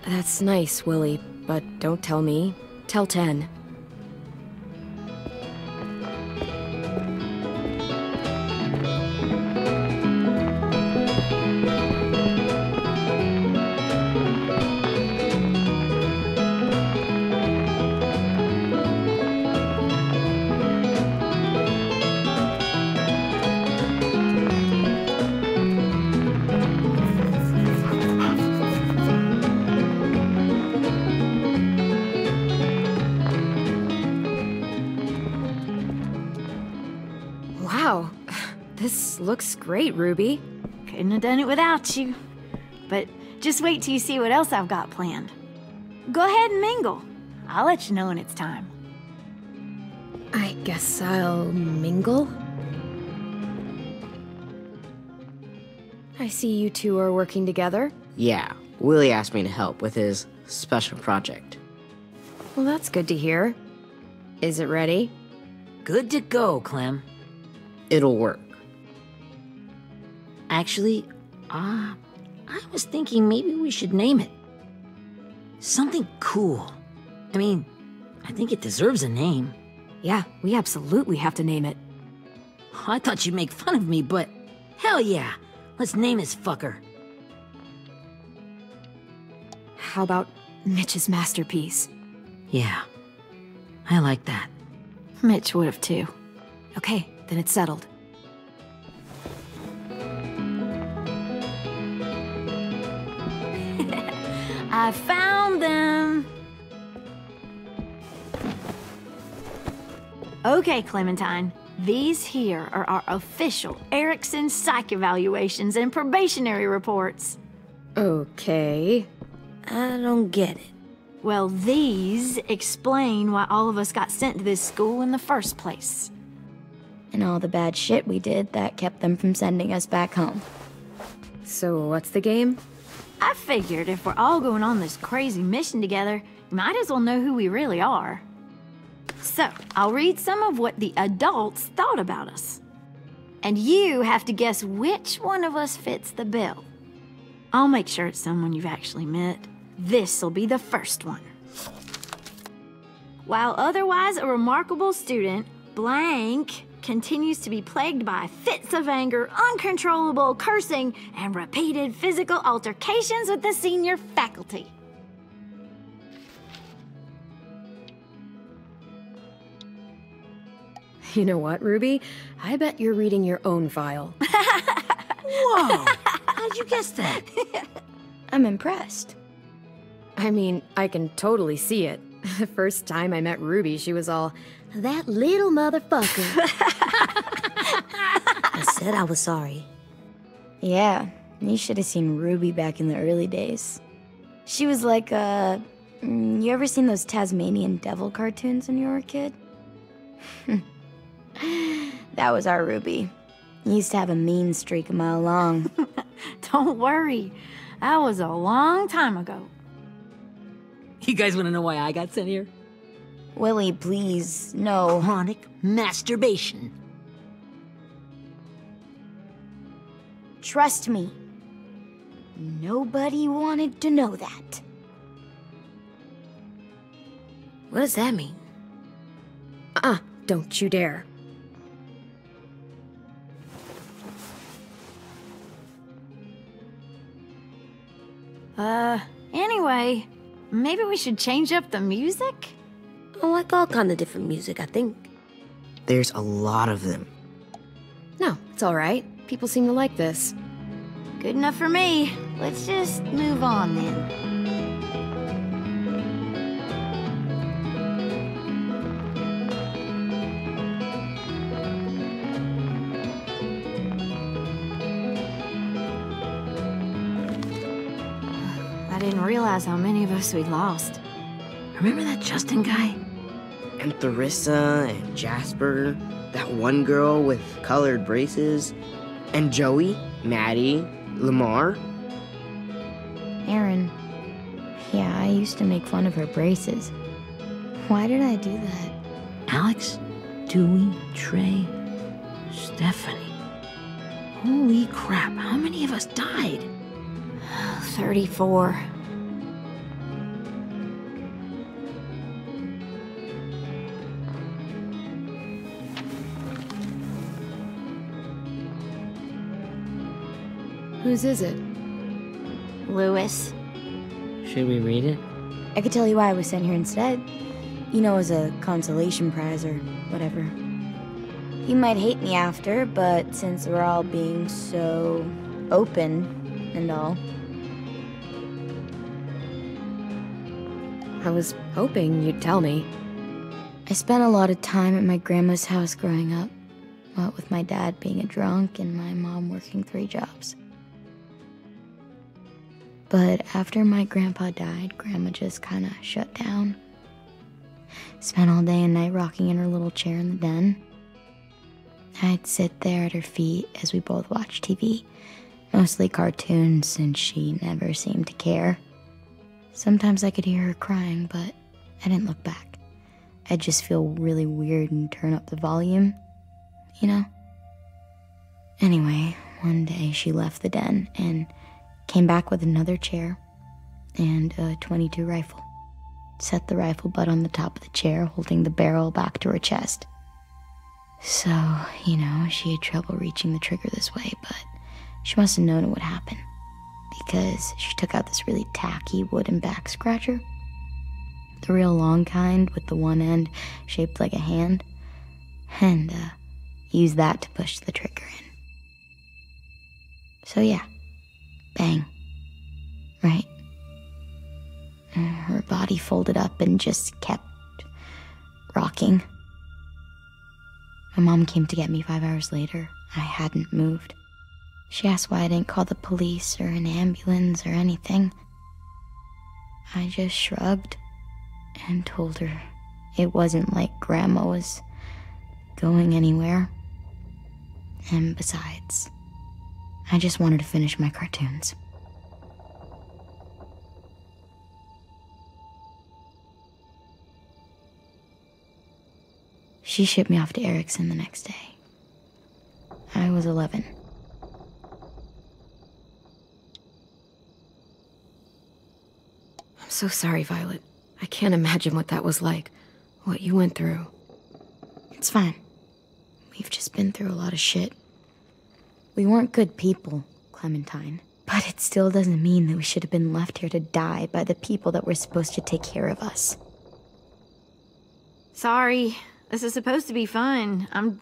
That's nice, Willie, but don't tell me. Tell 10. Wow, this looks great, Ruby. Couldn't have done it without you. But just wait till you see what else I've got planned. Go ahead and mingle. I'll let you know when it's time. I guess I'll mingle? I see you two are working together. Yeah, Willie asked me to help with his special project. Well, that's good to hear. Is it ready? Good to go, Clem. It'll work. Actually, I was thinking maybe we should name it. Something cool. I mean, I think it deserves a name. Yeah, we absolutely have to name it. I thought you'd make fun of me, but hell yeah. Let's name this fucker. How about Mitch's masterpiece? Yeah, I like that. Mitch would have too. Okay, then it's settled. I found them! Okay, Clementine. These here are our official Erickson psych evaluations and probationary reports. Okay. I don't get it. Well, these explain why all of us got sent to this school in the first place. And all the bad shit we did that kept them from sending us back home. So what's the game? I figured if we're all going on this crazy mission together, you might as well know who we really are. So, I'll read some of what the adults thought about us. And you have to guess which one of us fits the bill. I'll make sure it's someone you've actually met. This'll be the first one. While otherwise a remarkable student, blank continues to be plagued by fits of anger, uncontrollable cursing, and repeated physical altercations with the senior faculty. You know what, Ruby? I bet you're reading your own file. Whoa! How'd you guess that? I'm impressed. I mean, I can totally see it. The first time I met Ruby, she was all, "That little motherfucker." I said I was sorry. Yeah, you should have seen Ruby back in the early days. She was like, you ever seen those Tasmanian devil cartoons when you were a kid? That was our Ruby. He used to have a mean streak a mile long. Don't worry, that was a long time ago. You guys want to know why I got sent here? Willie, please, no. Chronic masturbation. Trust me. Nobody wanted to know that. What does that mean? Don't you dare. Anyway, maybe we should change up the music? I like all kind of different music, I think. There's a lot of them. No, it's all right. People seem to like this. Good enough for me. Let's just move on then. I didn't realize how many of us we'd lost. Remember that Justin guy? And Theresa and Jasper, that one girl with colored braces, and Joey, Maddie, Lamar. Erin. Yeah, I used to make fun of her braces. Why did I do that? Alex, Dewey, Trey, Stephanie. Holy crap, how many of us died? 34. Whose is it? Lewis. Should we read it? I could tell you why I was sent here instead. You know, as a consolation prize or whatever. You might hate me after, but since we're all being so open and all. I was hoping you'd tell me. I spent a lot of time at my grandma's house growing up. What with my dad being a drunk and my mom working 3 jobs. But after my grandpa died, Grandma just kind of shut down. Spent all day and night rocking in her little chair in the den. I'd sit there at her feet as we both watched TV, mostly cartoons since she never seemed to care. Sometimes I could hear her crying, but I didn't look back. I'd just feel really weird and turn up the volume, you know? Anyway, one day she left the den and came back with another chair and a .22 rifle. Set the rifle butt on the top of the chair, holding the barrel back to her chest. So, you know, she had trouble reaching the trigger this way, but she must have known it would happen, because she took out this really tacky wooden back scratcher. The real long kind with the one end shaped like a hand, and used that to push the trigger in. So yeah, bang. Right. Her body folded up and just kept rocking. My mom came to get me 5 hours later. I hadn't moved. She asked why I didn't call the police or an ambulance or anything. I just shrugged and told her it wasn't like Grandma was going anywhere. And besides, I just wanted to finish my cartoons. She shipped me off to Erickson the next day. I was 11. I'm so sorry, Violet. I can't imagine what that was like. What you went through. It's fine. We've just been through a lot of shit. We weren't good people, Clementine. But it still doesn't mean that we should have been left here to die by the people that were supposed to take care of us. Sorry. This is supposed to be fun. I'm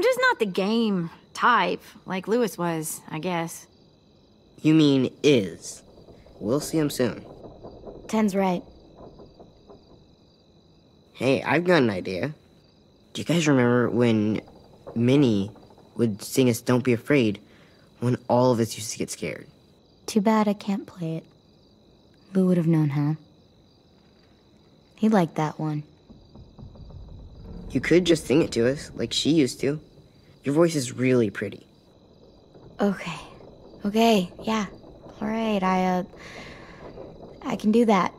just not the game type, like Lewis was, I guess. You mean is. We'll see him soon. 10's right. Hey, I've got an idea. Do you guys remember when Minnie would sing us Don't Be Afraid when all of us used to get scared? Too bad I can't play it. Lou would have known how. He liked that one. You could just sing it to us, like she used to. Your voice is really pretty. Okay. Okay, yeah. All right, I can do that.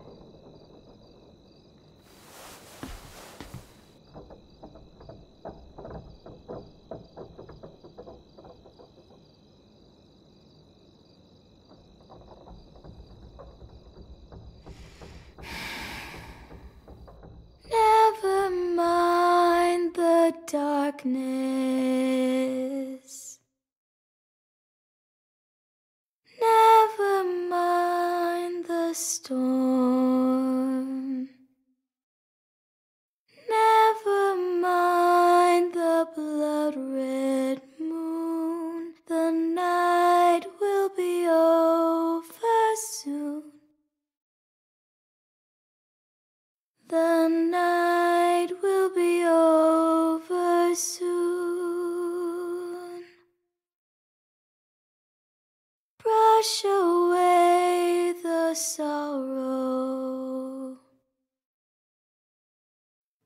Never mind the darkness. Never mind storm. Never mind the blood-red moon. The night will be over soon. The night will be over soon. Brush away the sorrow.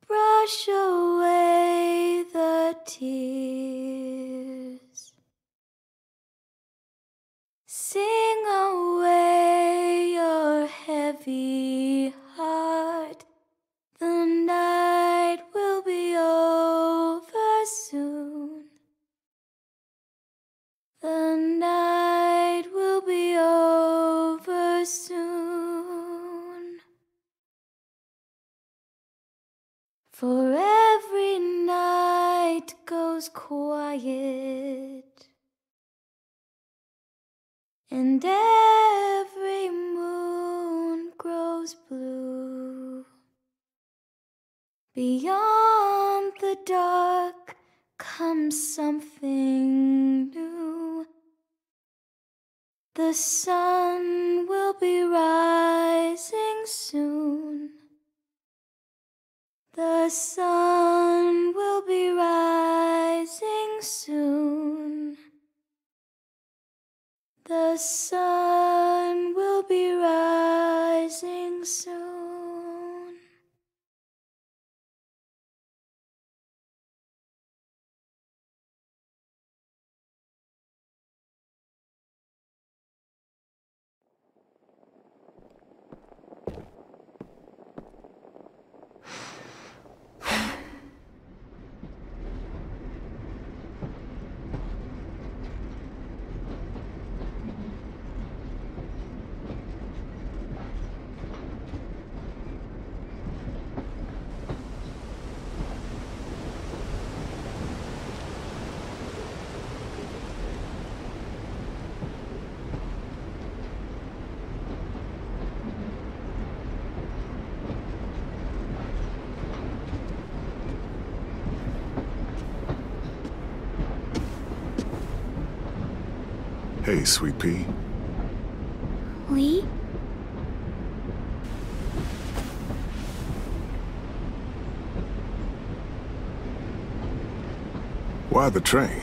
Brush away the tears. Sing away your heavy heart. The night will be over soon. The night will be over soon. For every night goes quiet, and every moon grows blue. Beyond the dark comes something new. The sun will be rising soon. The sun will be rising soon. The sun will be rising soon. Hey, Sweet Pea. Lee? Why the train?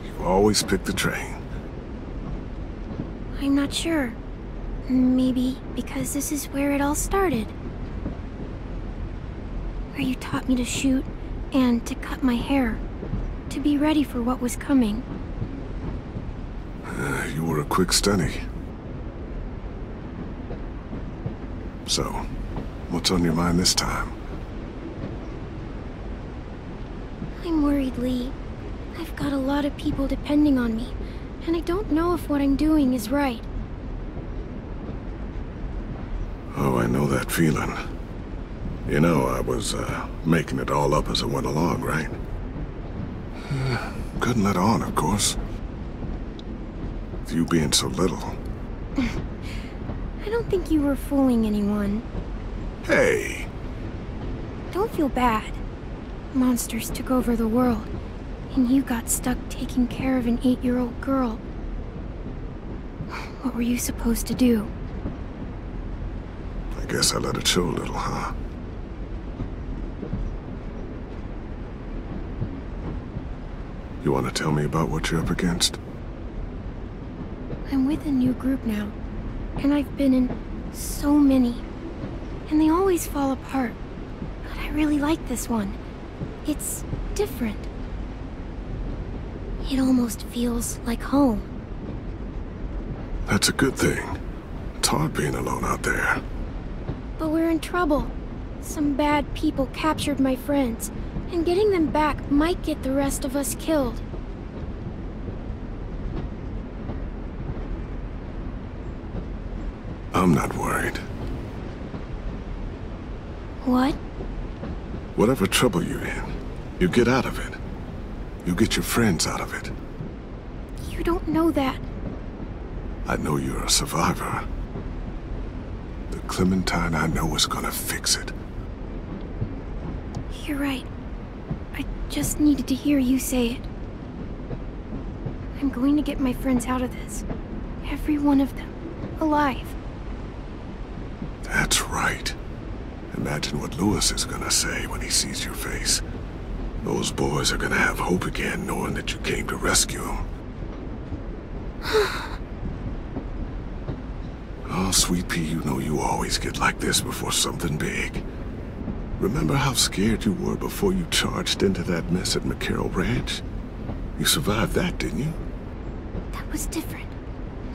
You always pick the train. I'm not sure. Maybe because this is where it all started. Where you taught me to shoot and to cut my hair. To be ready for what was coming. You were a quick study. So, what's on your mind this time? I'm worried, Lee. I've got a lot of people depending on me, and I don't know if what I'm doing is right. Oh, I know that feeling. You know, I was, making it all up as I went along, right? Couldn't let on, of course. With you being so little. I don't think you were fooling anyone. Hey! Don't feel bad. Monsters took over the world, and you got stuck taking care of an 8-year-old girl. What were you supposed to do? I guess I let it show a little, huh? You want to tell me about what you're up against? I'm with a new group now, and I've been in so many, and they always fall apart. But I really like this one. It's different. It almost feels like home. That's a good thing. It's hard being alone out there. But we're in trouble. Some bad people captured my friends, and getting them back might get the rest of us killed. I'm not worried. What? Whatever trouble you're in, you get out of it. You get your friends out of it. You don't know that. I know you're a survivor. The Clementine I know is gonna fix it. You're right. I just needed to hear you say it. I'm going to get my friends out of this. Every one of them. Alive. That's right. Imagine what Lewis is gonna say when he sees your face. Those boys are gonna have hope again, knowing that you came to rescue them. Oh, Sweet Pea, you know you always get like this before something big. Remember how scared you were before you charged into that mess at McCarroll Ranch? You survived that, didn't you? That was different.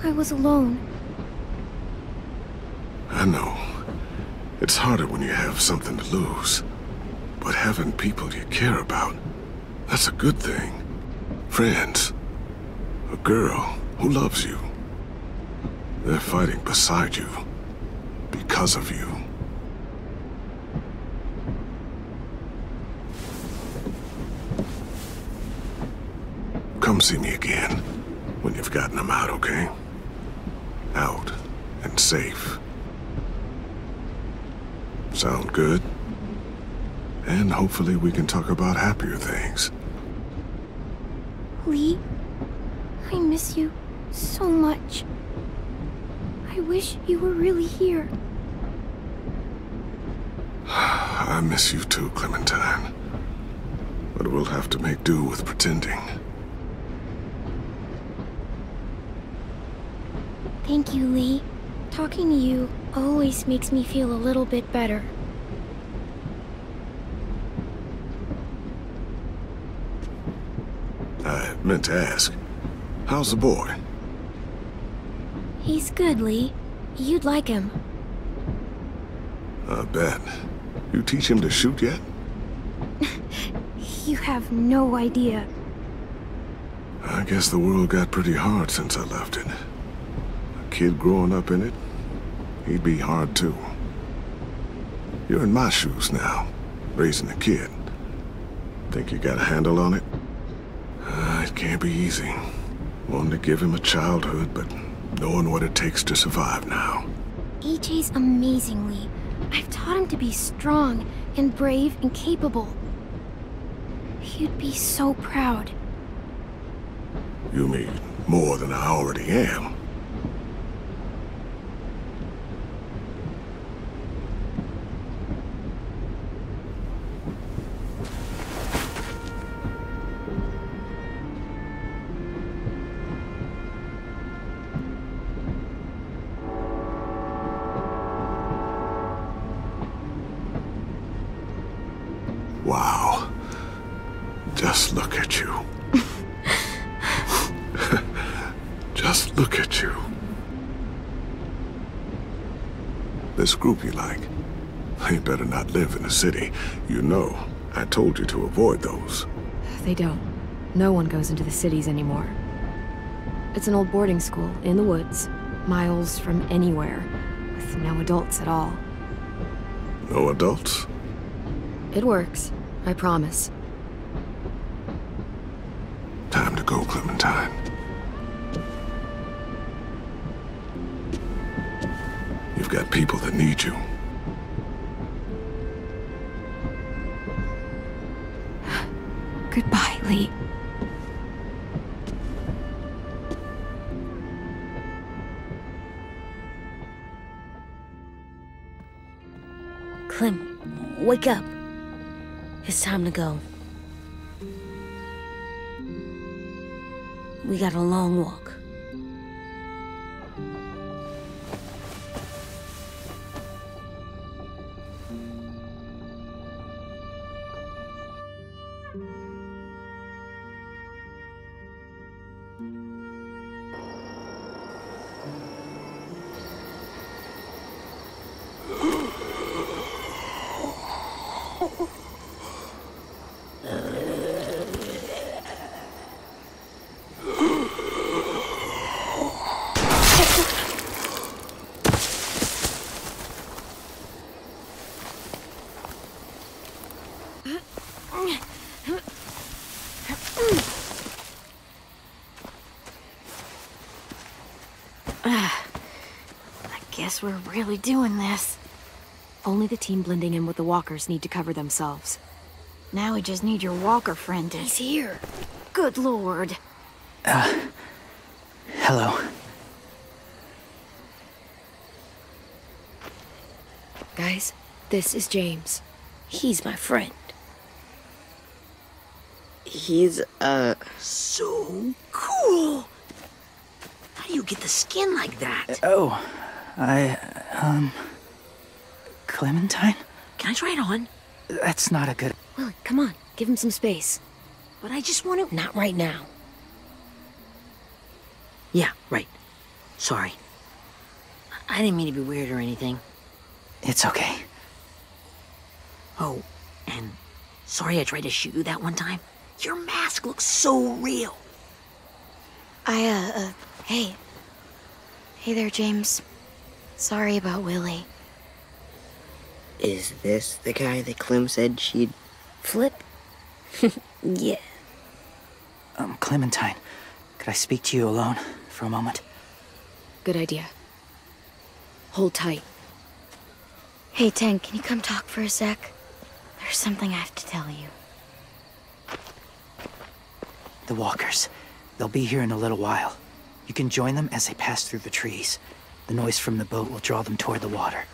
I was alone. I know. It's harder when you have something to lose. But having people you care about, that's a good thing. Friends. A girl who loves you. They're fighting beside you. Because of you. Come see me again when you've gotten them out, okay? Out and safe. Sound good? And hopefully we can talk about happier things. Lee, I miss you so much. I wish you were really here. I miss you too, Clementine. But we'll have to make do with pretending. Thank you, Lee. Talking to you always makes me feel a little bit better. I meant to ask, how's the boy? He's good, Lee. You'd like him. I bet. You teach him to shoot yet? You have no idea. I guess the world got pretty hard since I left it. A kid growing up in it, he'd be hard too. You're in my shoes now, raising a kid. Think you got a handle on it? It can't be easy. Wanting to give him a childhood, but knowing what it takes to survive now. EJ's amazing, Lee. I've taught him to be strong and brave and capable. He'd be so proud. You mean more than I already am? Wow. Just look at you. Just look at you. This group you like, they better not live in the city. You know, I told you to avoid those. They don't. No one goes into the cities anymore. It's an old boarding school in the woods, miles from anywhere, with no adults at all. No adults? It works, I promise. Time to go, Clementine. You've got people that need you. Goodbye, Lee. Clem, wake up. It's time to go. We got a long walk. Guess we're really doing this. Only the team blending in with the walkers need to cover themselves. Now we just need your walker friend to... He's here. Good lord. Hello. Guys, this is James. He's my friend. He's, So cool! How do you get the skin like that? Oh, Clementine? Can I try it on? That's not a good... Willie, come on. Give him some space. But I just want to... Not right now. Yeah, right. Sorry. I didn't mean to be weird or anything. It's okay. Oh, and sorry I tried to shoot you that one time. Your mask looks so real. Hey. Hey there, James. Sorry about Willie. is this the guy that Clem said she'd... Flip? Yeah. Clementine, could I speak to you alone for a moment? Good idea. Hold tight. Hey, Tank, can you come talk for a sec? There's something I have to tell you. The walkers. They'll be here in a little while. You can join them as they pass through the trees. The noise from the boat will draw them toward the water.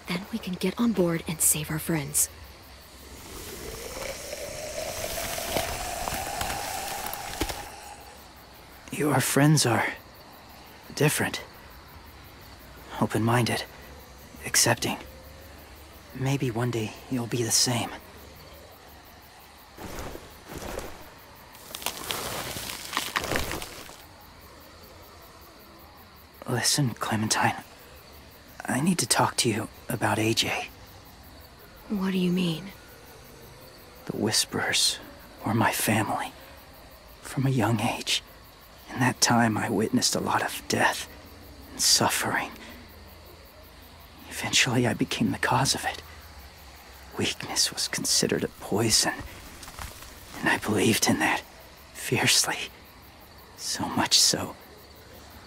Then we can get on board and save our friends. Your friends are... different. Open-minded. Accepting. Maybe one day you'll be the same. Listen, Clementine. I need to talk to you about AJ. What do you mean? The Whisperers were my family. From a young age. In that time, I witnessed a lot of death and suffering. Eventually, I became the cause of it. Weakness was considered a poison. And I believed in that, fiercely. So much so,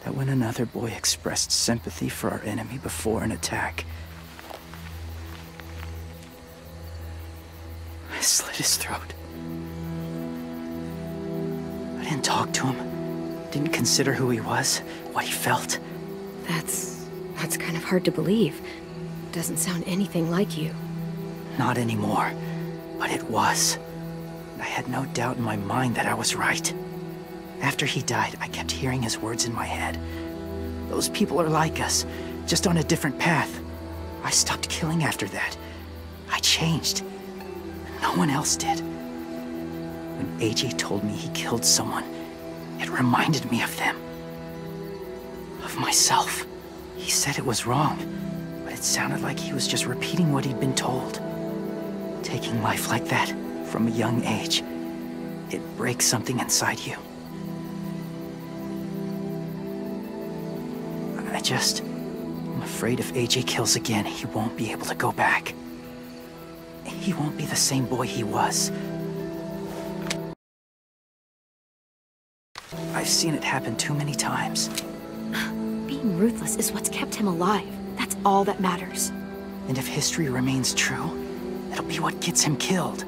that when another boy expressed sympathy for our enemy before an attack, I slit his throat. I didn't talk to him. Didn't consider who he was, what he felt. That's kind of hard to believe. Doesn't sound anything like you. Not anymore, but it was. I had no doubt in my mind that I was right. After he died, I kept hearing his words in my head. Those people are like us, just on a different path. I stopped killing after that. I changed. No one else did. When AJ told me he killed someone, it reminded me of them. Of myself. He said it was wrong, but it sounded like he was just repeating what he'd been told. Taking life like that, from a young age, it breaks something inside you. I'm afraid if AJ kills again, he won't be able to go back. He won't be the same boy he was. I've seen it happen too many times. Being ruthless is what's kept him alive. That's all that matters. And if history remains true, it'll be what gets him killed.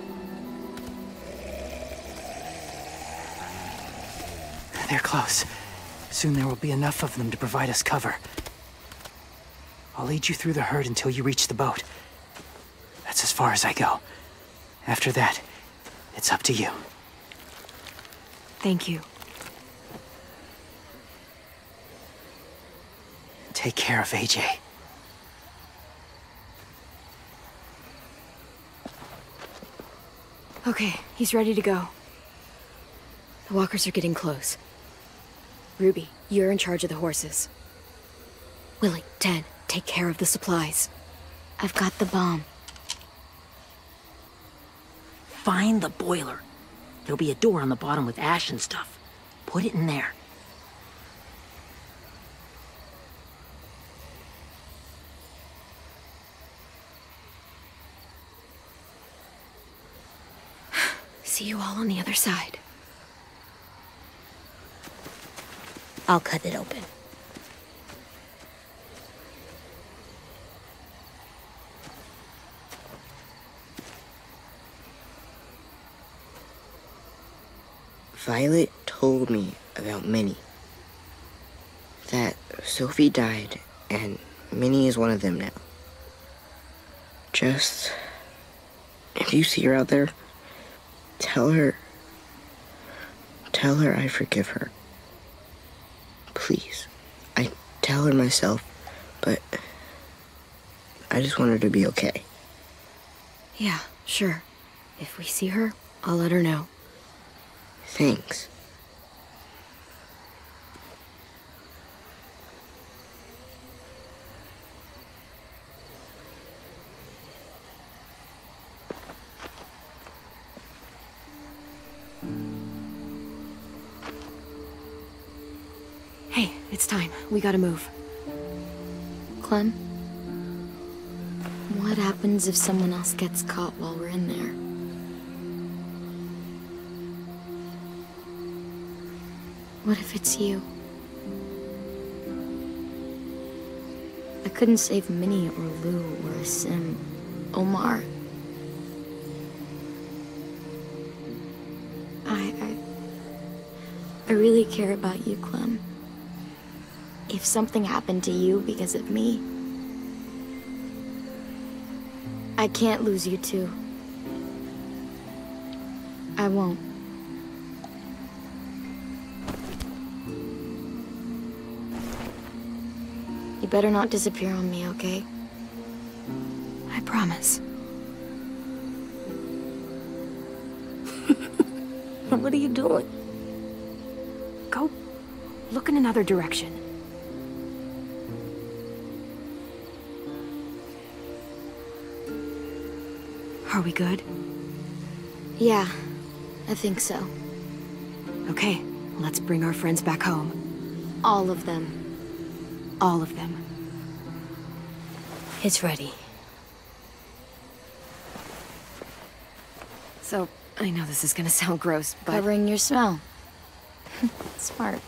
They're close. Soon there will be enough of them to provide us cover. I'll lead you through the herd until you reach the boat. That's as far as I go. After that, it's up to you. Thank you. Take care of AJ. Okay, he's ready to go. The walkers are getting close. Ruby, you're in charge of the horses. Willie, Ted, take care of the supplies. I've got the bomb. Find the boiler. There'll be a door on the bottom with ash and stuff. Put it in there. See you all on the other side. I'll cut it open. Violet told me about Minnie. That Sophie died, and Minnie is one of them now. Just, if you see her out there, tell her I forgive her. Please. I tell her myself, but I just want her to be okay. Yeah, sure. If we see her, I'll let her know. Thanks. Hey, it's time. We gotta move. Clem? What happens if someone else gets caught while we're in there? What if it's you? I couldn't save Minnie or Lou or Sim. Omar. I really care about you, Clem. If something happened to you because of me, I can't lose you too. I won't. You better not disappear on me, okay? I promise. What are you doing? Go look in another direction. Are we good? Yeah, I think so. Okay, let's bring our friends back home. All of them. All of them. It's ready. So, I know this is gonna sound gross, but... Covering your smell. Smart.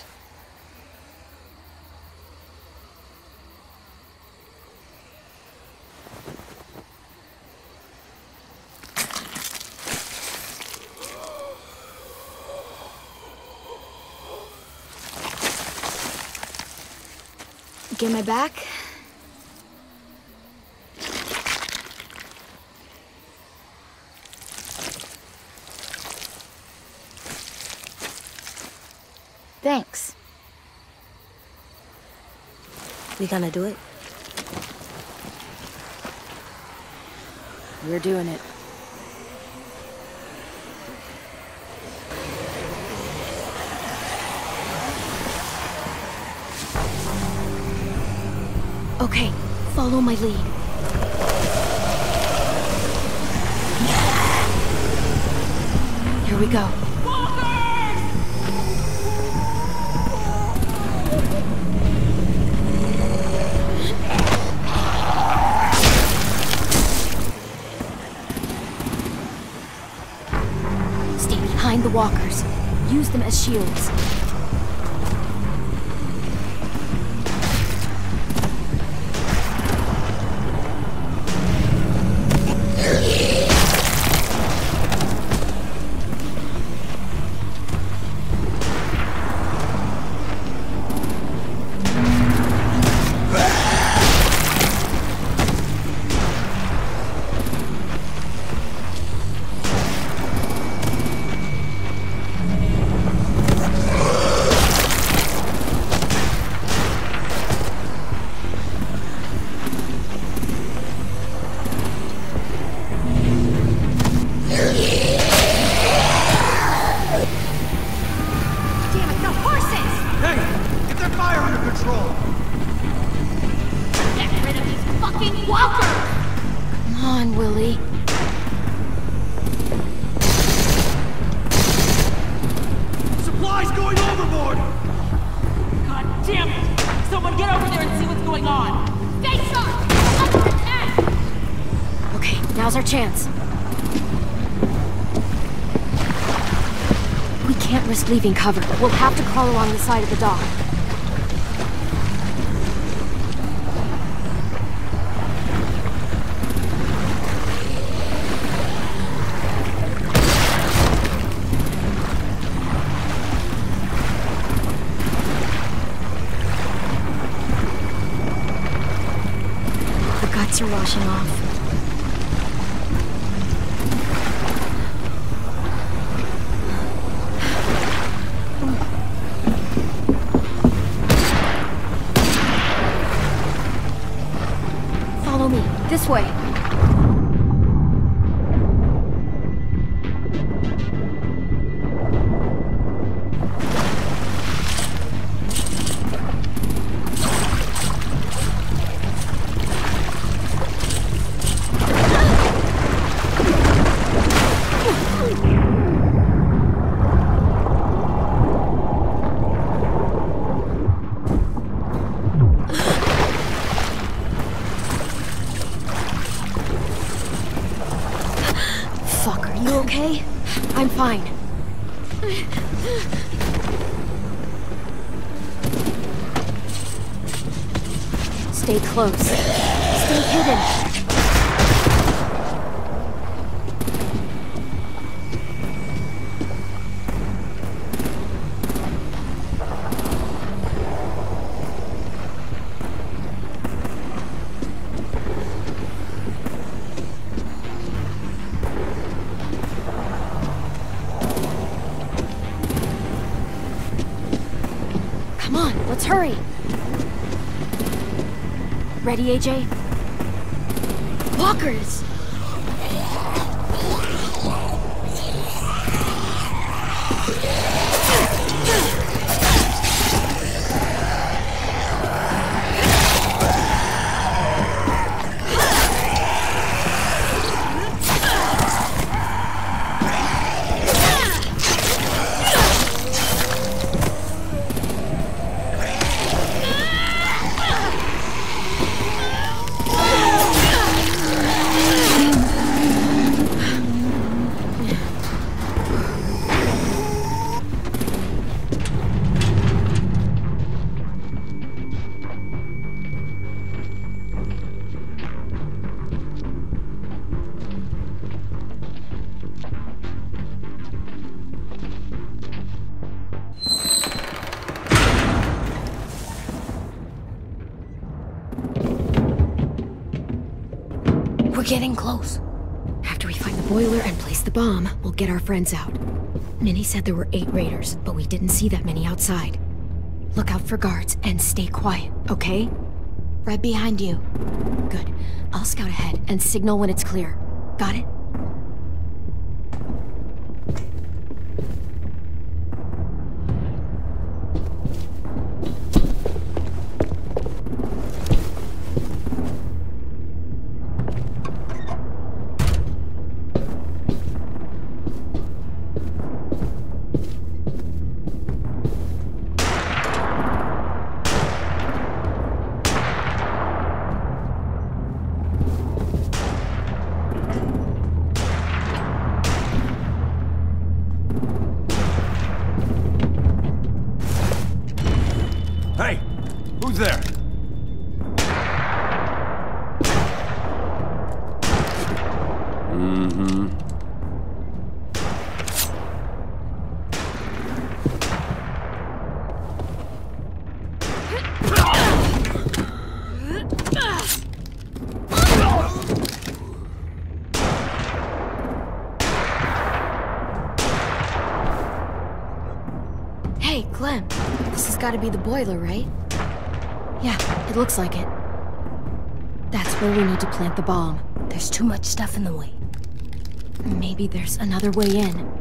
Get my back? Thanks. We gonna do it? We're doing it. Okay, follow my lead. Here we go. Stay behind the walkers. Use them as shields. Now's our chance. We can't risk leaving cover. We'll have to crawl along the side of the dock. rats are washing off. Follow me. This way. Okay? I'm fine. Stay close. Stay hidden. Let's hurry! Ready, AJ? Walkers! We're getting close. After we find the boiler and place the bomb, we'll get our friends out. Minnie said there were 8 raiders, but we didn't see that many outside. Look out for guards and stay quiet, okay? Right behind you. Good. I'll scout ahead and signal when it's clear. Got it? Hey! Who's there? Mm-hmm. Hey, Clem. This has got to be the boiler, right? Yeah, it looks like it. That's where we need to plant the bomb. There's too much stuff in the way. Maybe there's another way in.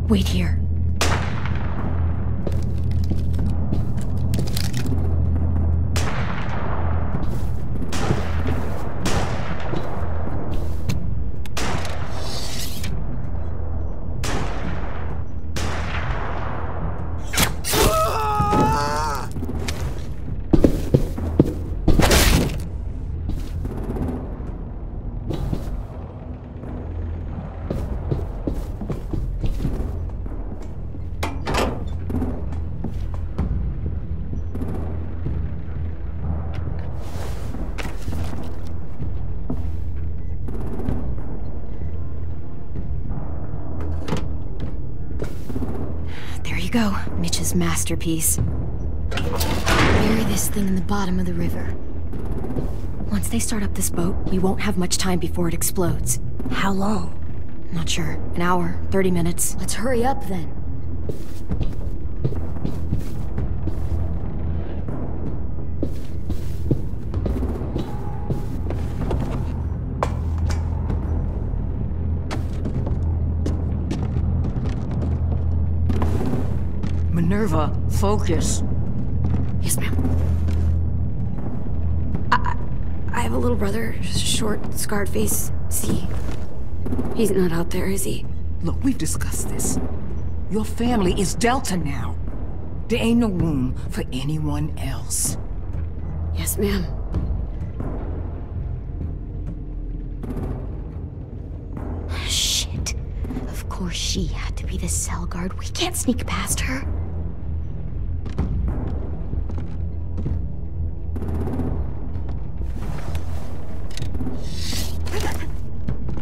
Wait here. you go, Mitch's masterpiece. Bury this thing in the bottom of the river. Once they start up this boat, we won't have much time before it explodes. How long? Not sure. An hour, 30 minutes. Let's hurry up then. Minerva, focus. Yes, ma'am. I have a little brother, short, scarred face. See? He's not out there, is he? Look, we've discussed this. Your family is Delta now. There ain't no room for anyone else. Yes, ma'am. Shit. Of course she had to be the cell guard. We can't sneak past her.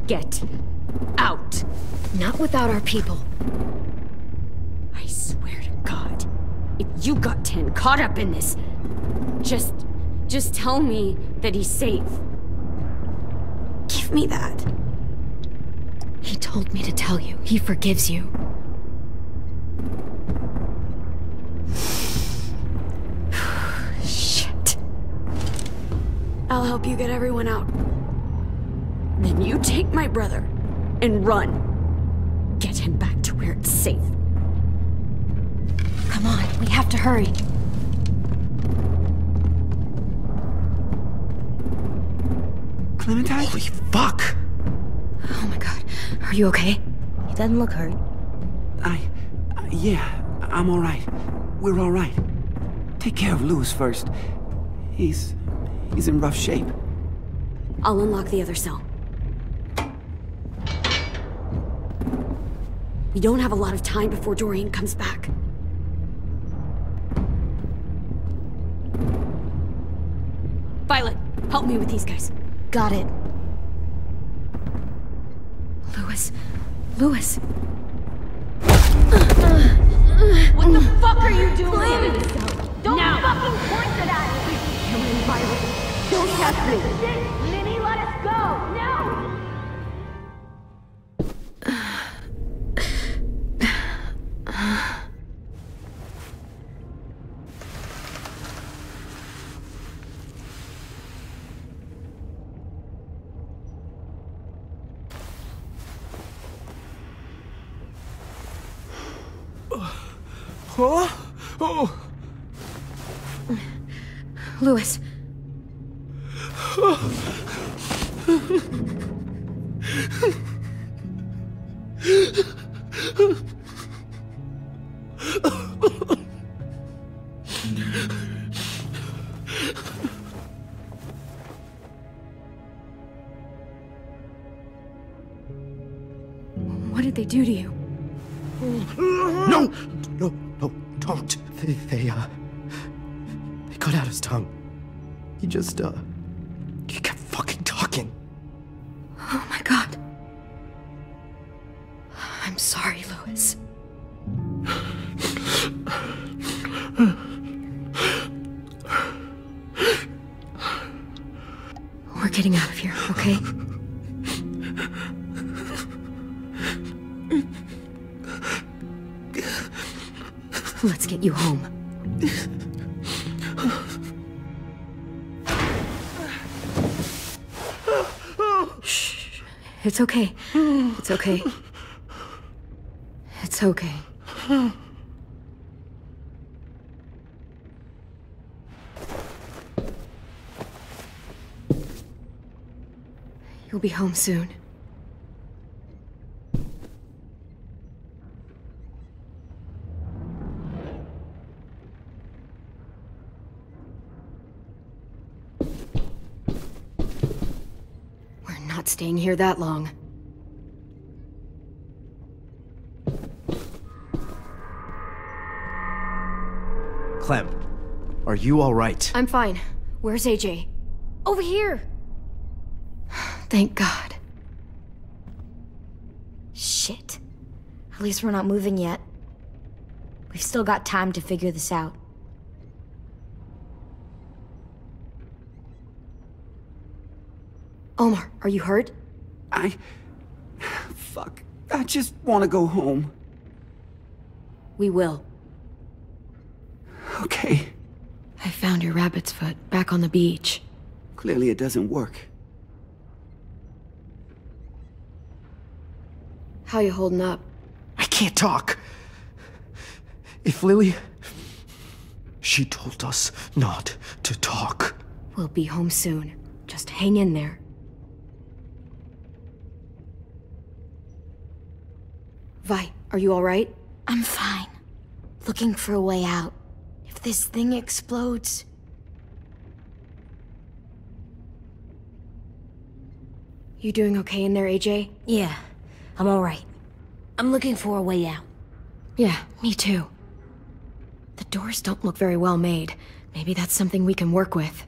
Get out. Not without our people. I swear to God, if you got 10 caught up in this, just tell me that he's safe. Give me that. He told me to tell you. He forgives you. Shit. I'll help you get everyone out. Then you take my brother and run. Get him back to where it's safe. Come on, we have to hurry. Clementine? Holy fuck! Oh my god. Are you okay? He doesn't look hurt. Yeah, I'm alright. We're alright. Take care of Louis first. He's in rough shape. I'll unlock the other cell. We don't have a lot of time before Dorian comes back. Violet, help me with these guys. Got it. Louis. What the fuck are you doing? Don't fucking point it at me! Come in, Violet. Don't test me. Minnie, let us go! No! Oh! Louis. What did they do to you? No, don't. They cut out his tongue. He kept fucking talking. Oh my god. I'm sorry, Louis. We're getting out of here, okay? Let's get you home. Shh. It's okay. It's okay. It's okay. You'll be home soon. We're not staying here that long. Clem, are you all right? I'm fine. Where's AJ? Over here! Thank God. Shit. At least we're not moving yet. We've still got time to figure this out. Omar, are you hurt? Fuck. I just want to go home. We will. Okay. I found your rabbit's foot back on the beach. Clearly it doesn't work. How you holding up? I can't talk. If Lily... She told us not to talk. We'll be home soon. Just hang in there. Vi, are you alright? I'm fine. Looking for a way out. If this thing explodes... You doing okay in there, AJ? Yeah, I'm alright. I'm looking for a way out. Yeah, me too. The doors don't look very well made. Maybe that's something we can work with.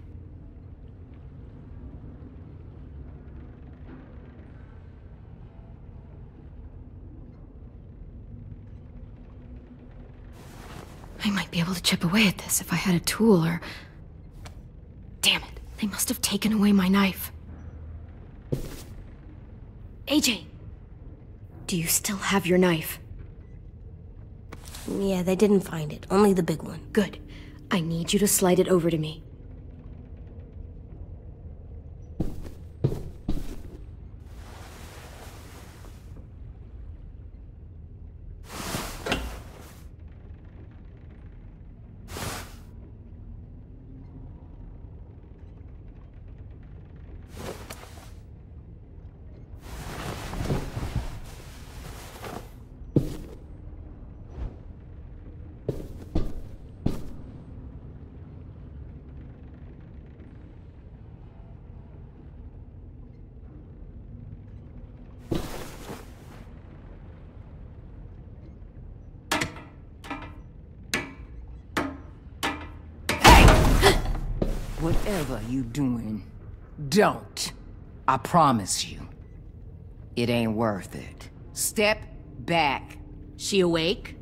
I might be able to chip away at this if I had a tool or... Damn it, they must have taken away my knife. AJ! Do you still have your knife? Yeah, they didn't find it. Only the big one. Good. I need you to slide it over to me. Whatever you doing, don't. I promise you. It ain't worth it. Step back. She awake?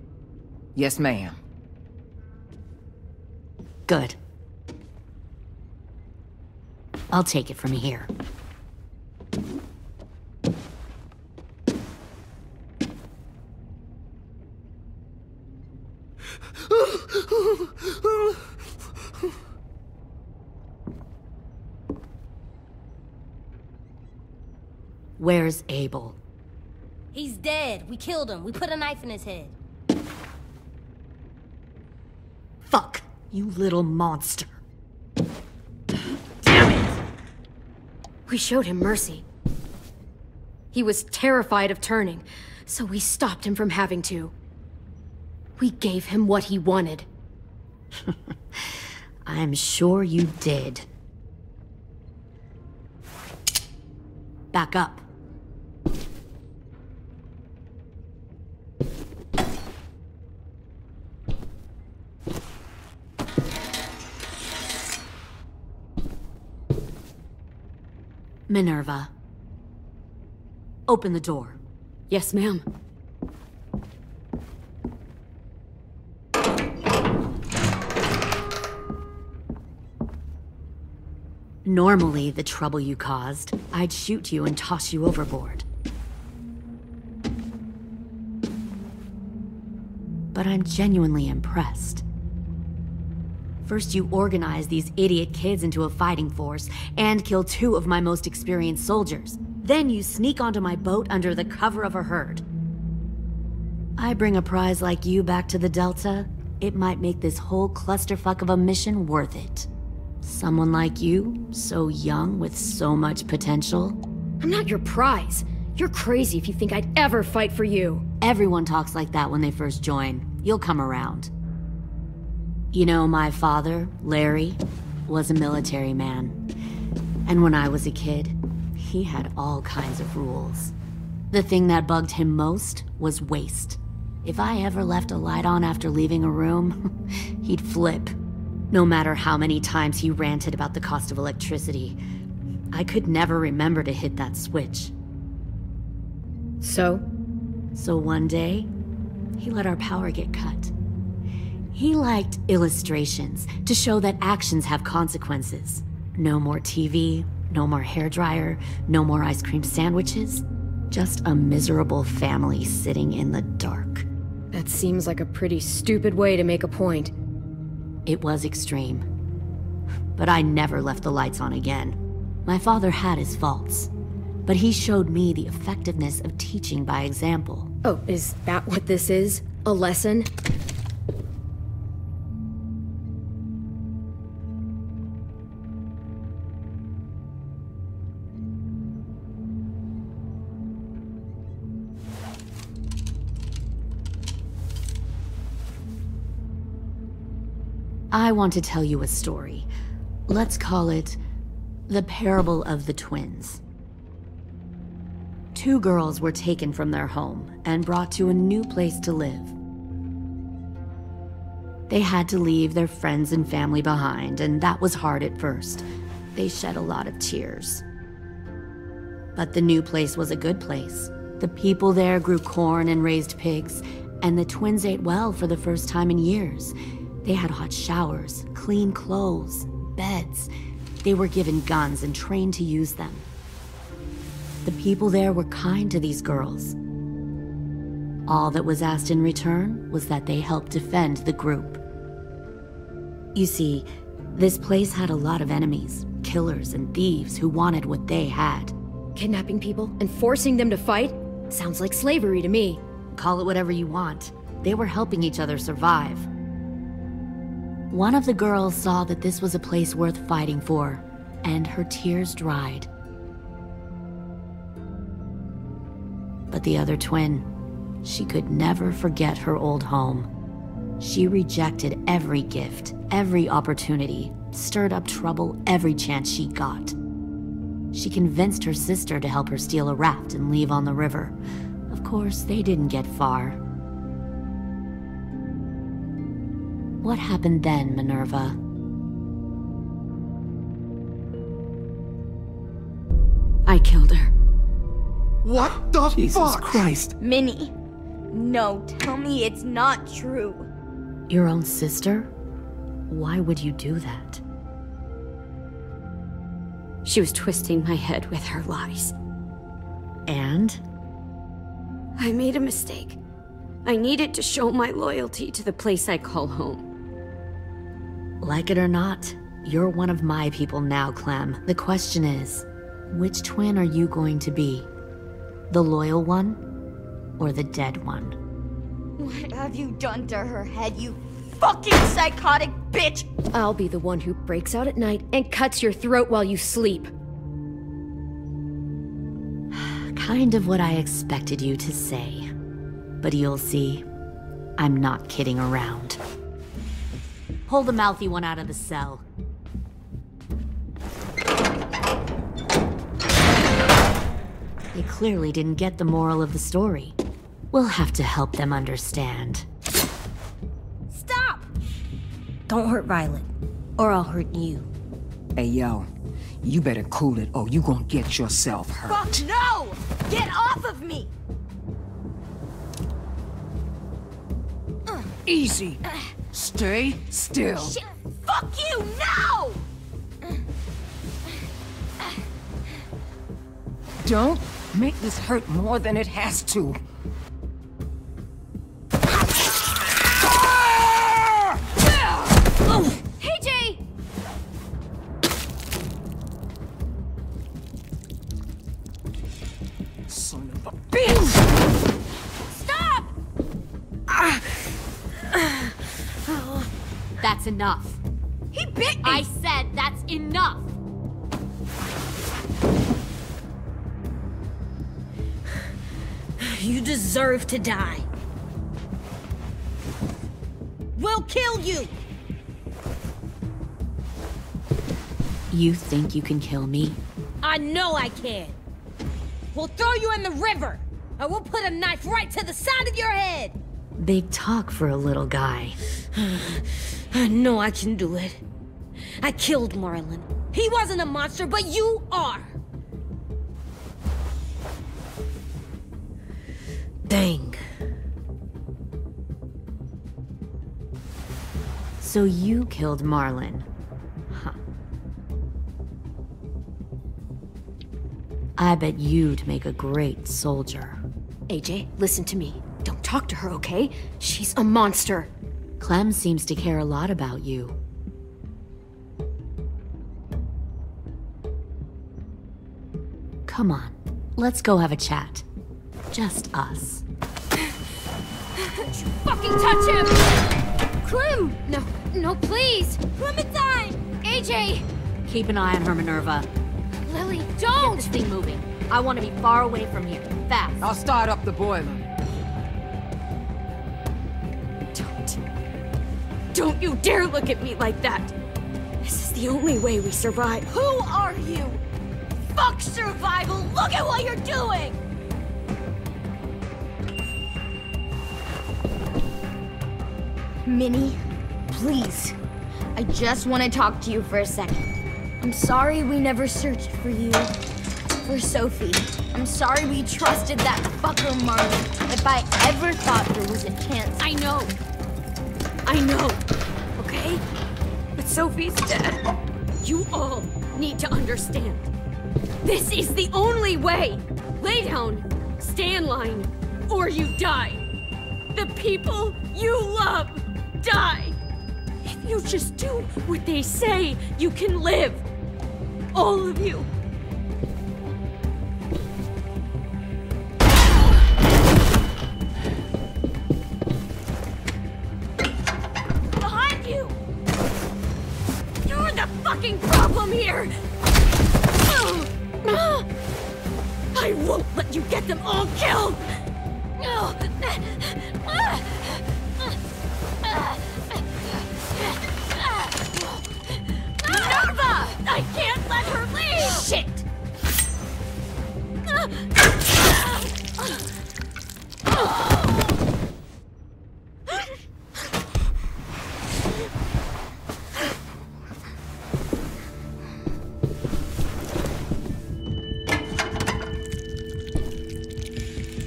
Yes, ma'am. Good. I'll take it from here. Where's Abel? He's dead. We killed him. We put a knife in his head. Fuck, you little monster. Damn it! We showed him mercy. He was terrified of turning, so we stopped him from having to. We gave him what he wanted. I'm sure you did. Back up. Minerva. Open the door. Yes, ma'am. Normally, the trouble you caused, I'd shoot you and toss you overboard. But I'm genuinely impressed. First, you organize these idiot kids into a fighting force and kill 2 of my most experienced soldiers. Then you sneak onto my boat under the cover of a herd. I bring a prize like you back to the Delta, it might make this whole clusterfuck of a mission worth it. Someone like you, so young with so much potential. I'm not your prize. You're crazy if you think I'd ever fight for you. Everyone talks like that when they first join. You'll come around. You know, my father, Larry, was a military man. And when I was a kid, he had all kinds of rules. The thing that bugged him most was waste. If I ever left a light on after leaving a room, he'd flip. No matter how many times he ranted about the cost of electricity, I could never remember to hit that switch. So one day, he let our power get cut. He liked illustrations to show that actions have consequences. No more TV, no more hairdryer, no more ice cream sandwiches. Just a miserable family sitting in the dark. That seems like a pretty stupid way to make a point. It was extreme. But I never left the lights on again. My father had his faults, but he showed me the effectiveness of teaching by example. Oh, is that what this is? A lesson? I want to tell you a story. Let's call it the Parable of the Twins. 2 girls were taken from their home and brought to a new place to live. They had to leave their friends and family behind, and that was hard at first. They shed a lot of tears. But the new place was a good place. The people there grew corn and raised pigs, and the twins ate well for the first time in years. They had hot showers, clean clothes, beds. They were given guns and trained to use them. The people there were kind to these girls. All that was asked in return was that they help defend the group. You see, this place had a lot of enemies, killers and thieves who wanted what they had. Kidnapping people and forcing them to fight? Sounds like slavery to me. Call it whatever you want. They were helping each other survive. One of the girls saw that this was a place worth fighting for, and her tears dried. But the other twin, she could never forget her old home. She rejected every gift, every opportunity, stirred up trouble every chance she got. She convinced her sister to help her steal a raft and leave on the river. Of course, they didn't get far. What happened then, Minerva? I killed her. What the Jesus fuck? Christ. Minnie, no, tell me it's not true. Your own sister? Why would you do that? She was twisting my head with her lies. And? I made a mistake. I needed to show my loyalty to the place I call home. Like it or not, you're one of my people now, Clem. The question is, which twin are you going to be? The loyal one, or the dead one? What have you done to her head, you fucking psychotic bitch? I'll be the one who breaks out at night and cuts your throat while you sleep. Kind of what I expected you to say. But you'll see, I'm not kidding around. Pull the mouthy one out of the cell. They clearly didn't get the moral of the story. We'll have to help them understand. Stop! Don't hurt Violet, or I'll hurt you. Hey, yo, you better cool it or you gonna get yourself hurt. Fuck no! Get off of me! Easy. Stay still. Shit, fuck you, no! Don't make this hurt more than it has to. Hey, Jay! Son of a bitch! Stop! That's enough. He bit me! I said that's enough! You deserve to die. We'll kill you! You think you can kill me? I know I can. We'll throw you in the river. I will put a knife right to the side of your head. Big talk for a little guy. I know I can do it. I killed Marlon. He wasn't a monster, but you are. Dang. So you killed Marlon. Huh. I bet you'd make a great soldier. AJ, listen to me. Don't talk to her, okay? She's a monster. Clem seems to care a lot about you. Come on, let's go have a chat. Just us. Don't you fucking touch him! Clem! No, please! Clementine! AJ! Keep an eye on her, Minerva. Lily, Get don't! this thing moving. I want to be far away from here. Fast. I'll start up the boiler. Don't you dare look at me like that! This is the only way we survive. Who are you? Fuck survival! Look at what you're doing! Minnie, please. I just want to talk to you for a second. I'm sorry we never searched for you. For Sophie. I'm sorry we trusted that fucker Marlon. If I ever thought there was a chance. I know, okay? But Sophie's dead. You all need to understand. This is the only way! Lay down, stay in line, or you die. The people you love die. If you just do what they say, you can live. All of you. Behind you! You're the fucking problem here! I won't let you get them all killed! Minerva! I can't let her leave! Shit!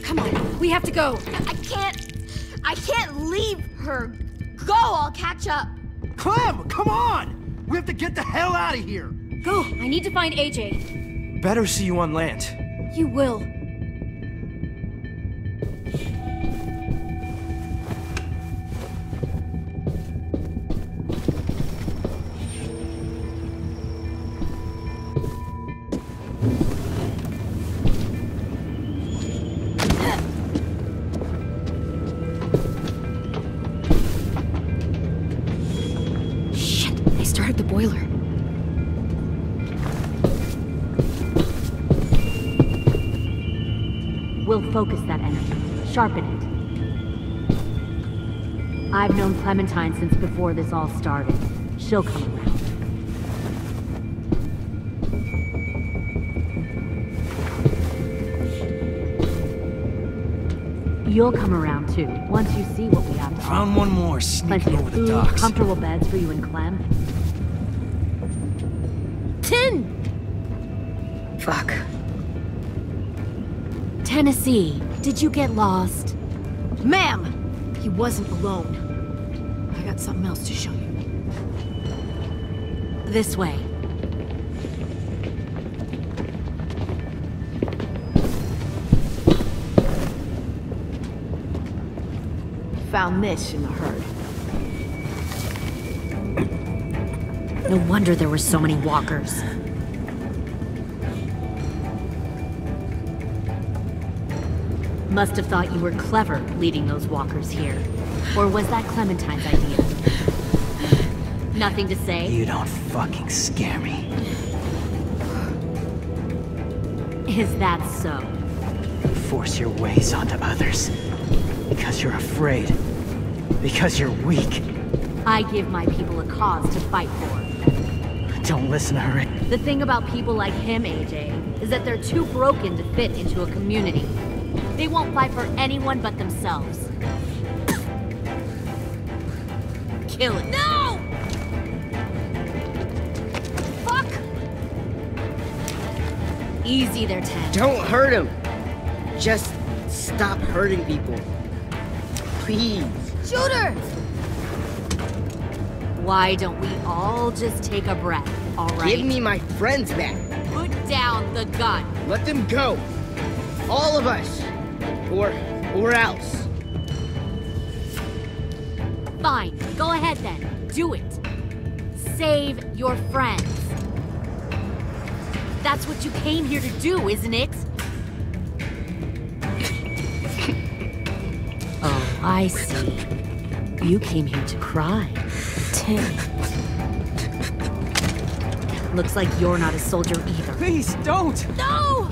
Come on, we have to go. I can't leave her. Go, I'll catch up. Clem, come on! We have to get the hell out of here! Go, I need to find AJ. Better see you on land. You will. The boiler. We'll focus that energy, sharpen it. I've known Clementine since before this all started. She'll come around. You'll come around too, once you see what we have to offer. Found one more sneaking Plenty over of the food, docks. comfortable beds for you and Clem. 10! Fuck. Tennessee, did you get lost? Ma'am! He wasn't alone. I got something else to show you. This way. Found this in the herd. No wonder there were so many walkers. Must have thought you were clever leading those walkers here. Or was that Clementine's idea? Nothing to say? You don't fucking scare me. Is that so? Force your ways onto others. Because you're afraid. Because you're weak. I give my people a cause to fight for. Don't listen to her. The thing about people like him, AJ, is that they're too broken to fit into a community. They won't fight for anyone but themselves. Kill it. No! Fuck! Easy there, Ted. Don't hurt him. Just stop hurting people. Please. Shoot her! Why don't we all just take a breath, all right? Give me my friends back. Put down the gun. Let them go. All of us. Or else. Fine, go ahead then. Do it. Save your friends. That's what you came here to do, isn't it? Oh, I see. You came here to cry. Tim. Looks like you're not a soldier either. Please, don't! No!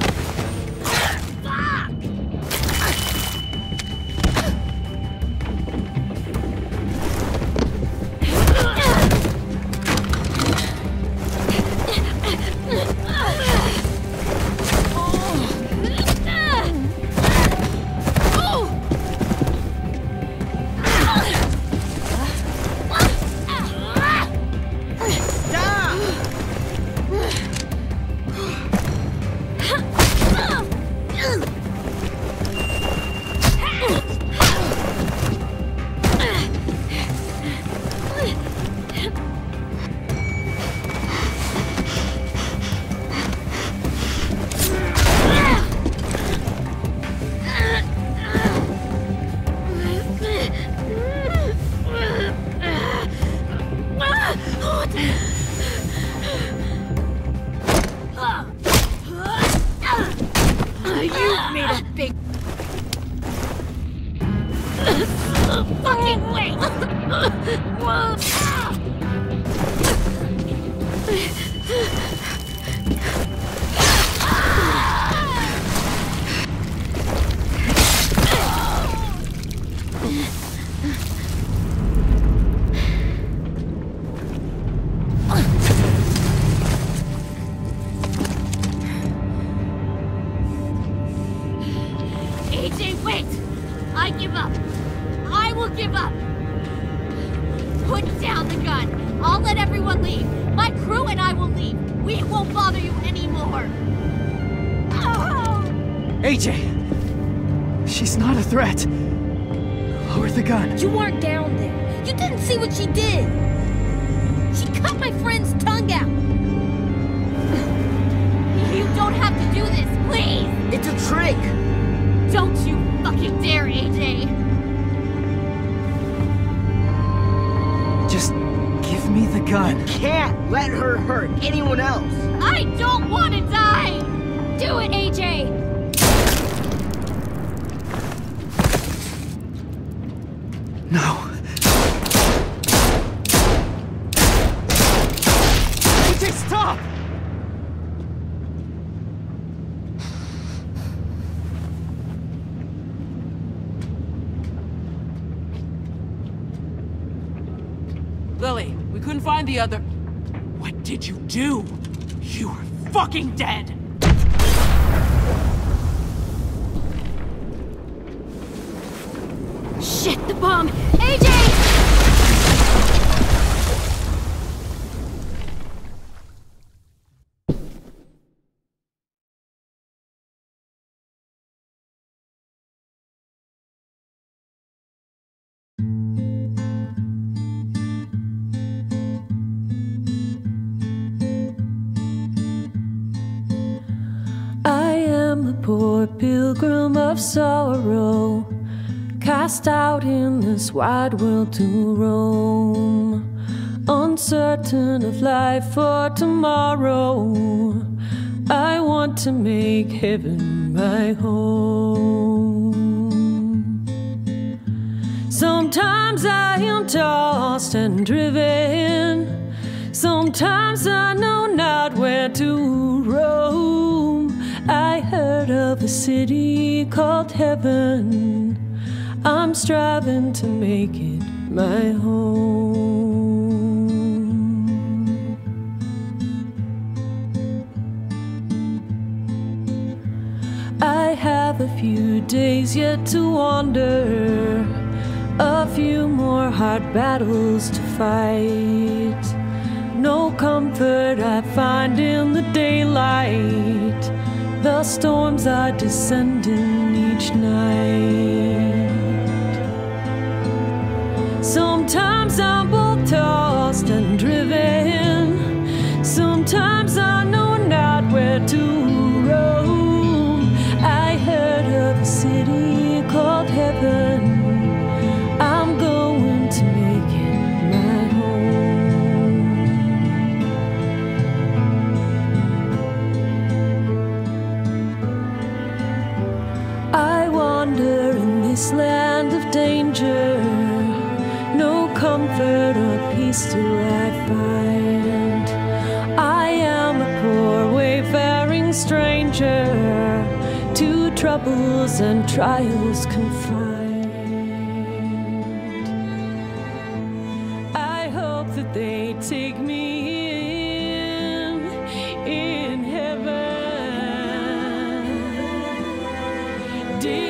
She's not a threat. Lower the gun. You weren't down there. You didn't see what she did. She cut my friend's tongue out. You don't have to do this, please. It's a trick. Don't you fucking dare, AJ. Just give me the gun. Can't let her hurt anyone else. I don't want to die. Do it, AJ. No. AJ, stop! Lily, we couldn't find the other... What did you do? You are fucking dead! Shit, the bomb! AJ! I am a poor pilgrim of sorrow, cast out in this wide world to roam, uncertain of life for tomorrow. I want to make heaven my home. Sometimes I am tossed and driven, sometimes I know not where to roam. I heard of a city called heaven, I'm striving to make it my home. I have a few days yet to wander, a few more hard battles to fight. No comfort I find in the daylight, the storms are descending each night. Sometimes I'm both tossed this land of danger. No comfort or peace do I find. I am a poor wayfaring stranger, to troubles and trials confined. I hope that they take me in heaven. Dear